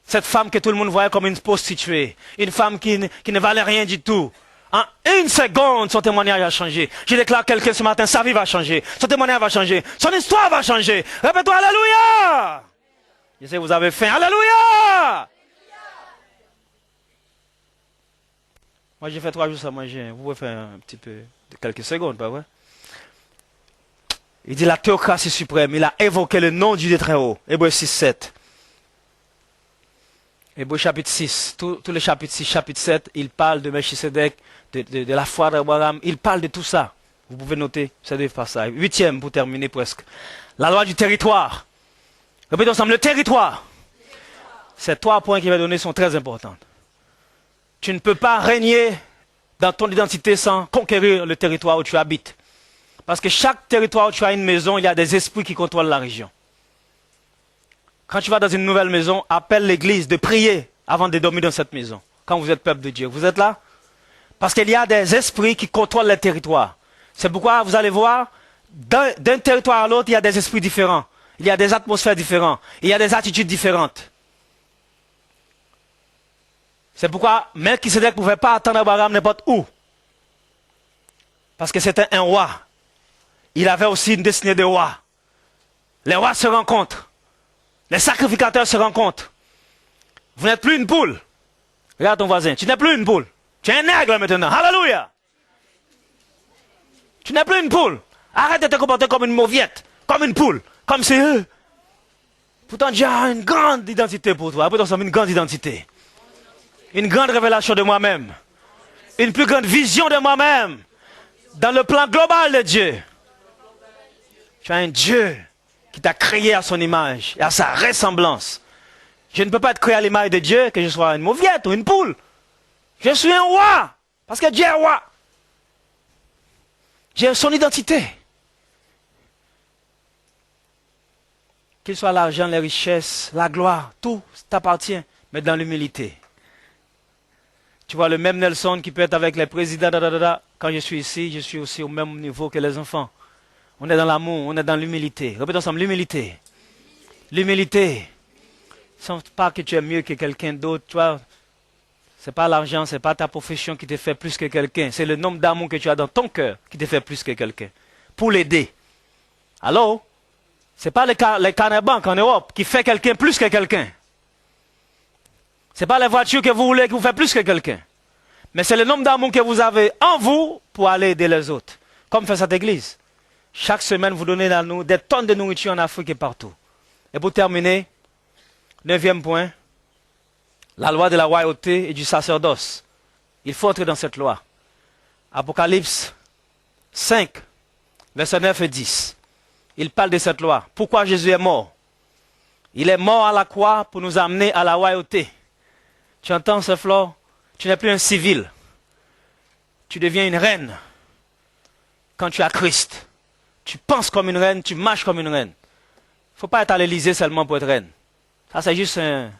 Cette femme que tout le monde voyait comme une prostituée, une femme qui ne valait rien du tout, En une seconde, son témoignage a changé. Je déclare quelqu'un ce matin, sa vie va changer. Son témoignage va changer. Son histoire va changer. Répète-toi, alléluia. Je sais que vous avez faim. Alléluia. Moi, j'ai fait 3 jours sans manger. Vous pouvez faire un petit peu, de quelques secondes, pas vrai? Il dit la théocratie suprême. Il a évoqué le nom du Dieu très haut. Hébreux 6, 7. Hébreux chapitre 6. Tous les chapitres 6, chapitre 7, il parle de Melchisedec, de la foi d'Abraham. Il parle de tout ça. Vous pouvez noter, ça devait faire ça. 8e pour terminer presque. La loi du territoire. Répétons ensemble, le territoire. Ces 3 points qu'il va donner sont très importants. Tu ne peux pas régner dans ton identité sans conquérir le territoire où tu habites. Parce que chaque territoire où tu as une maison, il y a des esprits qui contrôlent la région. Quand tu vas dans une nouvelle maison, appelle l'église de prier avant de dormir dans cette maison. Quand vous êtes peuple de Dieu. Vous êtes là? Parce qu'il y a des esprits qui contrôlent le territoire. C'est pourquoi vous allez voir, d'un territoire à l'autre, il y a des esprits différents. Il y a des atmosphères différentes. Il y a des attitudes différentes. C'est pourquoi Melchisedec ne pouvait pas attendre Abraham n'importe où. Parce que c'était un roi. Il avait aussi une destinée de roi. Les rois se rencontrent. Les sacrificateurs se rencontrent. Vous n'êtes plus une poule. Regarde ton voisin. Tu n'es plus une poule. Tu es un aigle maintenant. Alléluia. Tu n'es plus une poule. Arrête de te comporter comme une mauviette. Comme une poule. Comme c'est eux. Pourtant, Dieu a une grande identité pour toi. Pourtant, une grande identité. Une grande révélation de moi-même. Une plus grande vision de moi-même. Dans le plan global de Dieu. Tu as un Dieu qui t'a créé à son image et à sa ressemblance. Je ne peux pas être créé à l'image de Dieu, que je sois une mauviette ou une poule. Je suis un roi. Parce que Dieu est roi. J'ai son identité. Qu'il soit l'argent, les richesses, la gloire, tout t'appartient, mais dans l'humilité. Tu vois, le même Nelson qui peut être avec les présidents, quand je suis ici, je suis aussi au même niveau que les enfants. On est dans l'amour, on est dans l'humilité. Répétons ensemble, l'humilité. L'humilité. Sans pas que tu es mieux que quelqu'un d'autre, tu vois. Ce n'est pas l'argent, ce n'est pas ta profession qui te fait plus que quelqu'un. C'est le nombre d'amour que tu as dans ton cœur qui te fait plus que quelqu'un. Pour l'aider. Alors, ce n'est pas les carnet banques en Europe qui fait quelqu'un plus que quelqu'un. Ce n'est pas les voitures que vous voulez qui vous fait plus que quelqu'un. Mais c'est le nombre d'amour que vous avez en vous pour aller aider les autres. Comme fait cette église. Chaque semaine, vous donnez à nous des tonnes de nourriture en Afrique et partout. Et pour terminer, 9e point, la loi de la royauté et du sacerdoce. Il faut entrer dans cette loi. Apocalypse 5, versets 9 et 10. Il parle de cette loi. Pourquoi Jésus est mort? Il est mort à la croix pour nous amener à la royauté. Tu entends ce flot? Tu n'es plus un civil. Tu deviens une reine. Quand tu as Christ. Tu penses comme une reine, tu marches comme une reine. Il ne faut pas être à l'Élysée seulement pour être reine. Ça, c'est juste un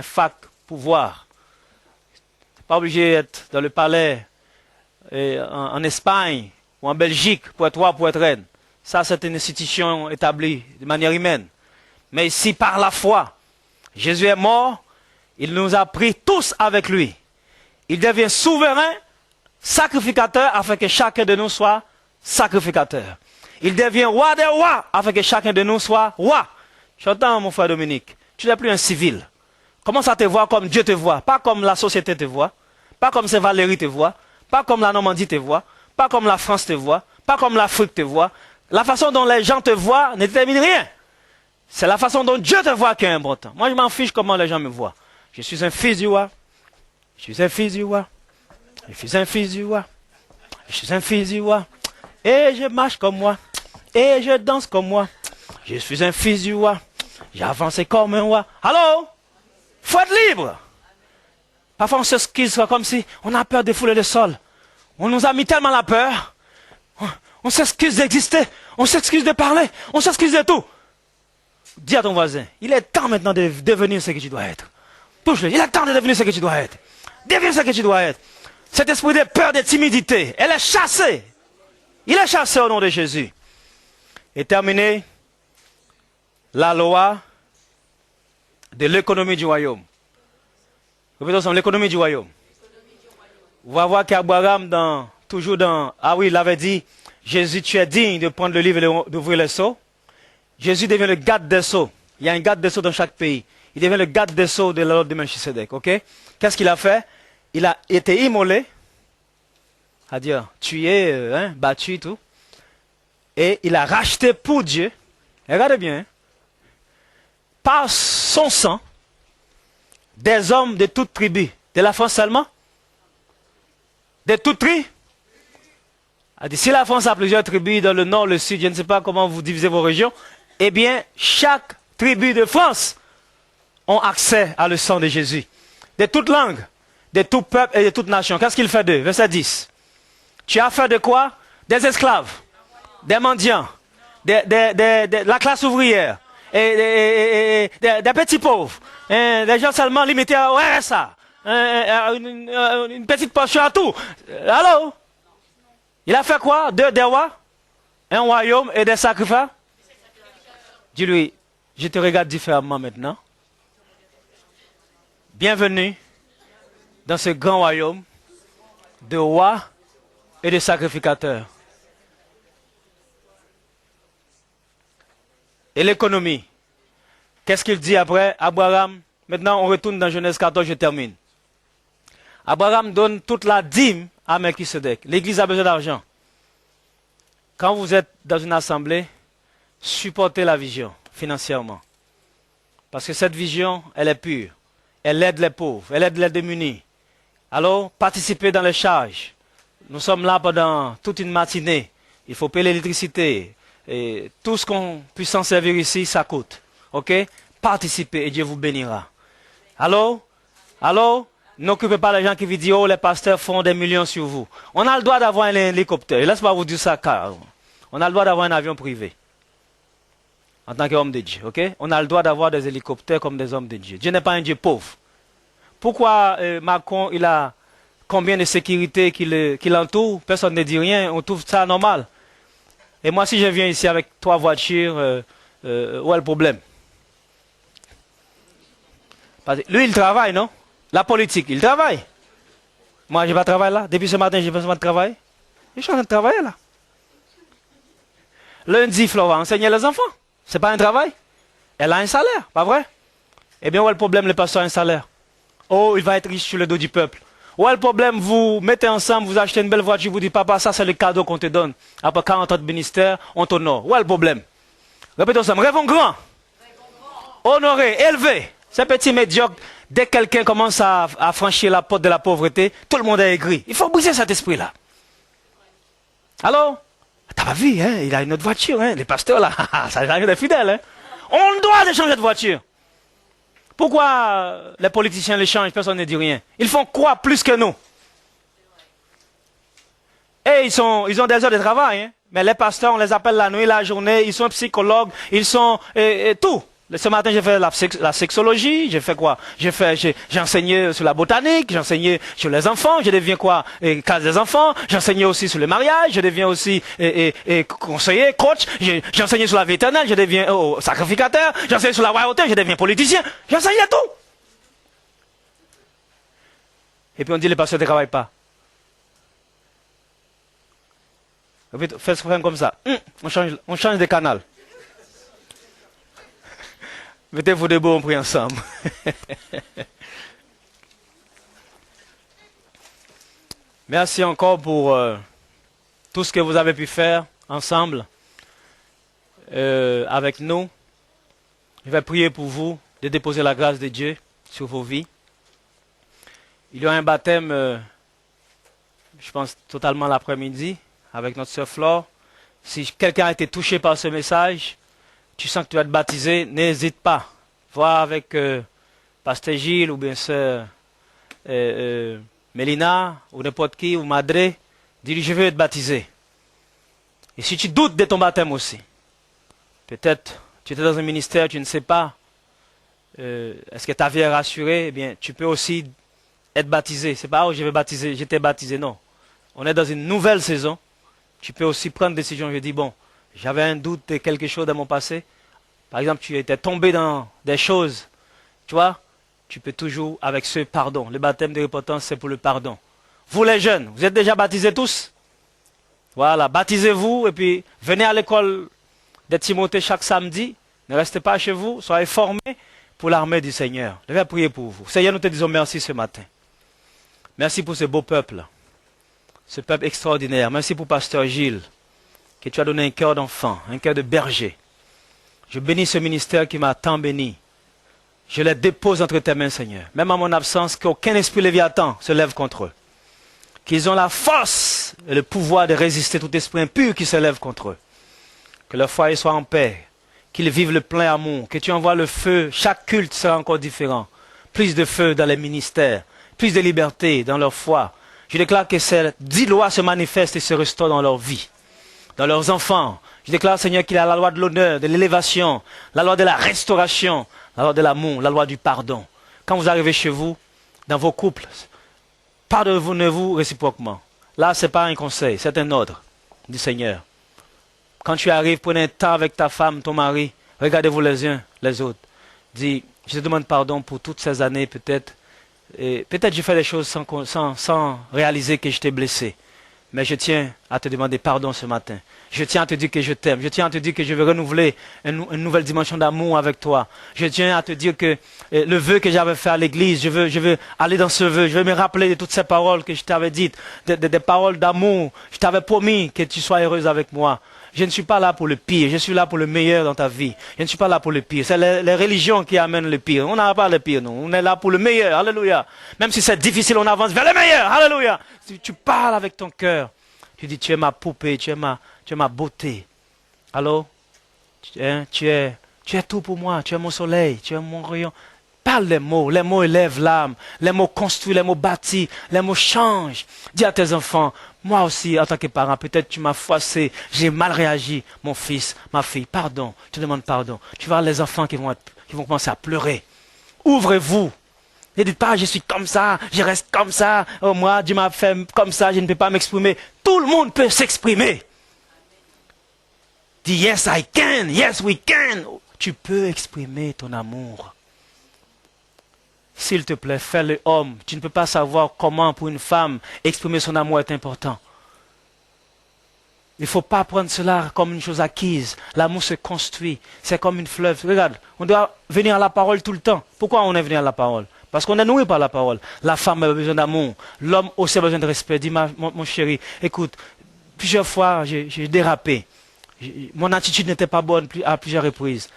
fact, pouvoir. Tu n'es pas obligé d'être dans le palais en Espagne ou en Belgique pour être roi, pour être reine. Ça, c'est une institution établie de manière humaine. Mais ici, par la foi, Jésus est mort, il nous a pris tous avec lui. Il devient souverain, sacrificateur, afin que chacun de nous soit sacrificateur. Il devient roi des rois, afin que chacun de nous soit roi. J'entends, mon frère Dominique, tu n'es plus un civil. Commence à te voir comme Dieu te voit, pas comme la société te voit, pas comme ces Valérie te voit, pas comme la Normandie te voit, pas comme la France te voit, pas comme l'Afrique te voit. La façon dont les gens te voient ne détermine rien. C'est la façon dont Dieu te voit qui est important. Moi, je m'en fiche comment les gens me voient. Je suis un fils du roi. Je suis un fils du roi. Je suis un fils du roi. Je suis un fils du roi. Et je marche comme moi. Et je danse comme moi. Je suis un fils du roi. J'ai avancé comme un roi. Allô? Faut être libre. Parfois on s'excuse comme si on a peur de fouler le sol. On nous a mis tellement la peur. On s'excuse d'exister. On s'excuse de parler. On s'excuse de tout. Dis à ton voisin, il est temps maintenant de devenir ce que tu dois être. Touche-le, il est temps de devenir ce que tu dois être. Deviens ce que tu dois être. Cet esprit de peur, de timidité, elle est chassée. Il est chassé au nom de Jésus. Et terminé, la loi de l'économie du royaume. Répétons ensemble, l'économie du royaume. On va voir qu'Abraham, toujours dans... Ah oui, il avait dit, Jésus, tu es digne de prendre le livre et d'ouvrir les sceaux. Jésus devient le garde des sceaux. Il y a un garde des sceaux dans chaque pays. Il devient le garde des sceaux de l'ordre de Melchisedec. Ok? Qu'est-ce qu'il a fait? Il a été immolé, c'est-à-dire tué, battu et tout. Et il a racheté pour Dieu, regardez bien, par son sang, des hommes de toute tribu. De la France seulement? De toute tribu? A dit, si la France a plusieurs tribus dans le nord, le sud, je ne sais pas comment vous divisez vos régions, eh bien, chaque tribu de France ont accès à le sang de Jésus. De toute langue, de tout peuple et de toute nation. Qu'est-ce qu'il fait d'eux? Verset 10. Tu as fait de quoi? Des esclaves, des mendiants, de la classe ouvrière, et des petits pauvres, des gens seulement limités au RSA, une petite portion à tout. Allô? Il a fait quoi? Des rois, un royaume et des sacrifices? Dis-lui, je te regarde différemment maintenant. Bienvenue dans ce grand royaume de rois et de sacrificateurs. Et l'économie. Qu'est-ce qu'il dit après? Abraham, maintenant on retourne dans Genèse 14, je termine. Abraham donne toute la dîme à Melchisedec. L'église a besoin d'argent. Quand vous êtes dans une assemblée, supportez la vision financièrement. Parce que cette vision, elle est pure. Elle aide les pauvres, elle aide les démunis. Alors, participez dans les charges. Nous sommes là pendant toute une matinée. Il faut payer l'électricité. Et tout ce qu'on puisse s'en servir ici, ça coûte. Ok? Participez et Dieu vous bénira. Alors, n'occupez pas les gens qui vous disent, oh, les pasteurs font des millions sur vous. On a le droit d'avoir un hélicoptère. Laisse-moi vous dire ça, car on a le droit d'avoir un avion privé. En tant qu'homme de Dieu, ok? On a le droit d'avoir des hélicoptères comme des hommes de Dieu. Dieu n'est pas un Dieu pauvre. Pourquoi Macron, il a combien de sécurité qui l'entoure? Personne ne dit rien, on trouve ça normal. Et moi, si je viens ici avec 3 voitures, où est le problème? Parce que lui, il travaille, non? La politique, il travaille. Moi, je n'ai pas travaillé là. Depuis ce matin, j'ai besoin de travailler. Je suis en train de travailler là. Lundi, Flora enseignait les enfants. C'est pas un travail. Elle a un salaire, pas vrai? Eh bien, où est le problème, le pasteur a un salaire? Oh, il va être riche sur le dos du peuple. Où est le problème? Vous mettez ensemble, vous achetez une belle voiture, vous dites, papa, ça c'est le cadeau qu'on te donne. Après 40 ans de ministère, on t'honore. Où est le problème? Répétons ensemble, rêvons grand. Honoré, élevé. C'est petit médiocre. Dès que quelqu'un commence à franchir la porte de la pauvreté, tout le monde est aigri. Il faut briser cet esprit-là. Alors, t'as pas vu, hein? Il a une autre voiture, hein? Les pasteurs là, ça arrive des fidèles, hein? On doit changer de voiture. Pourquoi les politiciens les changent, personne ne dit rien? Ils font quoi plus que nous? Et ils ont des heures de travail, hein? Mais les pasteurs, on les appelle la nuit, la journée, ils sont psychologues, ils sont tout. Ce matin, j'ai fait la sexologie, j'ai fait quoi? J'ai enseigné sur la botanique, j'ai enseigné sur les enfants, je deviens quoi? Case des enfants, j'ai enseigné aussi sur le mariage, je deviens aussi conseiller, coach, j'ai enseigné sur la vétérinaire, je deviens sacrificateur, j'ai enseigné sur la royauté, je deviens politicien, j'ai enseigné tout. Et puis on dit les pasteurs ne travaillent pas. Faites comme ça, on change de canal. Mettez-vous debout, on prie ensemble. Merci encore pour tout ce que vous avez pu faire ensemble avec nous. Je vais prier pour vous de déposer la grâce de Dieu sur vos vies. Il y a un baptême, je pense, totalement l'après-midi avec notre sœur Flore. Si quelqu'un a été touché par ce message, tu sens que tu vas être baptisé, n'hésite pas. Voir avec Pasteur Gilles ou bien sœur Mélina ou n'importe qui ou Madré. Dis-lui, je veux être baptisé. Et si tu doutes de ton baptême aussi, peut-être tu étais dans un ministère, tu ne sais pas, est-ce que ta vie est rassurée? Eh bien, tu peux aussi être baptisé. C'est pas, oh, je vais baptiser, j'étais baptisé, non. On est dans une nouvelle saison. Tu peux aussi prendre une décision. Je dis, bon, j'avais un doute de quelque chose dans mon passé. Par exemple, tu étais tombé dans des choses. Tu vois, tu peux toujours, avec ce pardon. Le baptême de repentance, c'est pour le pardon. Vous les jeunes, vous êtes déjà baptisés tous? Voilà, baptisez-vous et puis venez à l'école de Timothée chaque samedi. Ne restez pas chez vous, soyez formés pour l'armée du Seigneur. Je vais prier pour vous. Seigneur, nous te disons merci ce matin. Merci pour ce beau peuple, ce peuple extraordinaire. Merci pour Pasteur Gilles, que tu as donné un cœur d'enfant, un cœur de berger. Je bénis ce ministère qui m'a tant béni. Je les dépose entre tes mains, Seigneur. Même à mon absence, qu'aucun esprit léviathan se lève contre eux. Qu'ils ont la force et le pouvoir de résister tout esprit impur qui se lève contre eux. Que leur foyer soit en paix. Qu'ils vivent le plein amour. Que tu envoies le feu. Chaque culte sera encore différent. Plus de feu dans les ministères. Plus de liberté dans leur foi. Je déclare que ces 10 lois se manifestent et se restaurent dans leur vie. Dans leurs enfants. Je déclare, Seigneur, qu'il y a la loi de l'honneur, de l'élévation, la loi de la restauration, la loi de l'amour, la loi du pardon. Quand vous arrivez chez vous, dans vos couples, pardonnez-vous réciproquement. Là, ce n'est pas un conseil, c'est un ordre du Seigneur. Quand tu arrives, prenez un temps avec ta femme, ton mari, regardez-vous les uns les autres. Dis, je te demande pardon pour toutes ces années, peut-être. Peut-être j'ai fait des choses sans réaliser que je t'ai blessé. Mais je tiens à te demander pardon ce matin. Je tiens à te dire que je t'aime. Je tiens à te dire que je veux renouveler une nouvelle dimension d'amour avec toi. Je tiens à te dire que le vœu que j'avais fait à l'église, je veux aller dans ce vœu. Je veux me rappeler de toutes ces paroles que je t'avais dites, des paroles d'amour. Je t'avais promis que tu sois heureuse avec moi. Je ne suis pas là pour le pire, je suis là pour le meilleur dans ta vie. Je ne suis pas là pour le pire. C'est les religions qui amènent le pire. On n'a pas le pire, non. On est là pour le meilleur. Alléluia. Même si c'est difficile, on avance vers le meilleur. Alléluia. Si tu parles avec ton cœur, tu dis, tu es ma poupée, tu es ma beauté. Alors, tu es tout pour moi, tu es mon soleil, tu es mon rayon. Parle les mots élèvent l'âme, les mots construisent, les mots bâtissent, les mots changent. Dis à tes enfants, moi aussi, en tant que parent, peut-être tu m'as froissé, j'ai mal réagi, mon fils, ma fille, pardon, tu demandes pardon. Tu vas voir les enfants qui vont commencer à pleurer. Ouvrez-vous. Ne dites pas, je suis comme ça, je reste comme ça, oh, moi, Dieu m'a fait comme ça, je ne peux pas m'exprimer. Tout le monde peut s'exprimer. Dis, yes, I can, yes, we can. Tu peux exprimer ton amour. S'il te plaît, fais-le homme. Tu ne peux pas savoir comment, pour une femme, exprimer son amour est important. Il ne faut pas prendre cela comme une chose acquise. L'amour se construit. C'est comme une fleuve. Regarde, on doit venir à la parole tout le temps. Pourquoi on est venu à la parole? Parce qu'on est nourri par la parole. La femme a besoin d'amour. L'homme aussi a besoin de respect. Dis, mon chéri, écoute, plusieurs fois, j'ai dérapé. Mon attitude n'était pas bonne à plusieurs reprises.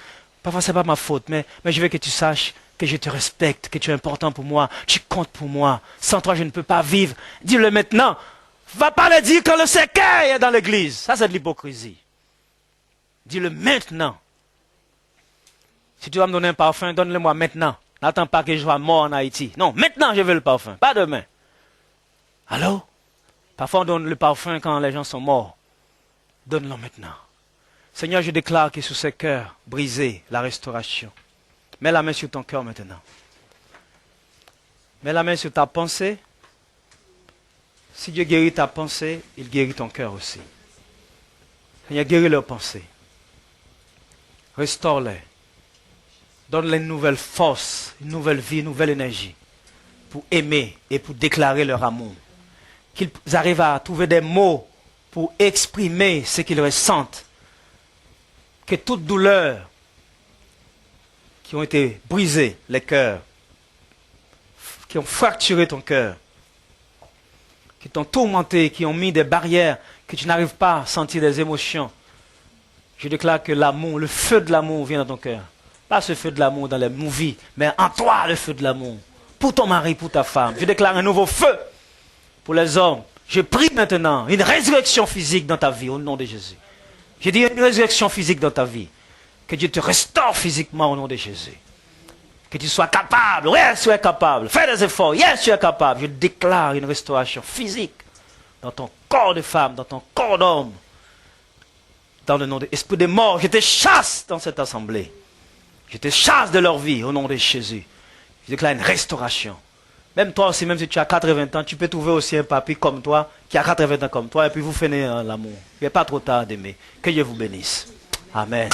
Parfois, ce n'est pas ma faute, mais je veux que tu saches que je te respecte, que tu es important pour moi, tu comptes pour moi. Sans toi, je ne peux pas vivre. Dis-le maintenant. Va pas le dire quand le cercueil est dans l'église. Ça, c'est de l'hypocrisie. Dis-le maintenant. Si tu vas me donner un parfum, donne-le-moi maintenant. N'attends pas que je sois mort en Haïti. Non, maintenant, je veux le parfum, pas demain. Allô? Parfois, on donne le parfum quand les gens sont morts. Donne-le maintenant. Seigneur, je déclare que sur ces cœurs brisés, la restauration. Mets la main sur ton cœur maintenant. Mets la main sur ta pensée. Si Dieu guérit ta pensée, il guérit ton cœur aussi. Seigneur, guéris leurs pensées. Restaure-les. Donne-les une nouvelle force, une nouvelle vie, une nouvelle énergie pour aimer et pour déclarer leur amour. Qu'ils arrivent à trouver des mots pour exprimer ce qu'ils ressentent. Que toute douleur qui ont été brisées, les cœurs, qui ont fracturé ton cœur, qui t'ont tourmenté, qui ont mis des barrières, que tu n'arrives pas à sentir des émotions. Je déclare que l'amour, le feu de l'amour vient dans ton cœur. Pas ce feu de l'amour dans les movies, mais en toi le feu de l'amour. Pour ton mari, pour ta femme. Je déclare un nouveau feu pour les hommes. Je prie maintenant une résurrection physique dans ta vie, au nom de Jésus. Je dis une résurrection physique dans ta vie. Que Dieu te restaure physiquement au nom de Jésus. Que tu sois capable. Yes, tu es capable. Fais des efforts. Yes, tu es capable. Je déclare une restauration physique dans ton corps de femme, dans ton corps d'homme. Dans le nom de l'Esprit des morts, je te chasse dans cette assemblée. Je te chasse de leur vie au nom de Jésus. Je déclare une restauration. Même toi aussi, même si tu as 80 ans, tu peux trouver aussi un papy comme toi, qui a 80 ans comme toi, et puis vous faites l'amour. Il n'est pas trop tard d'aimer. Que Dieu vous bénisse. Amen.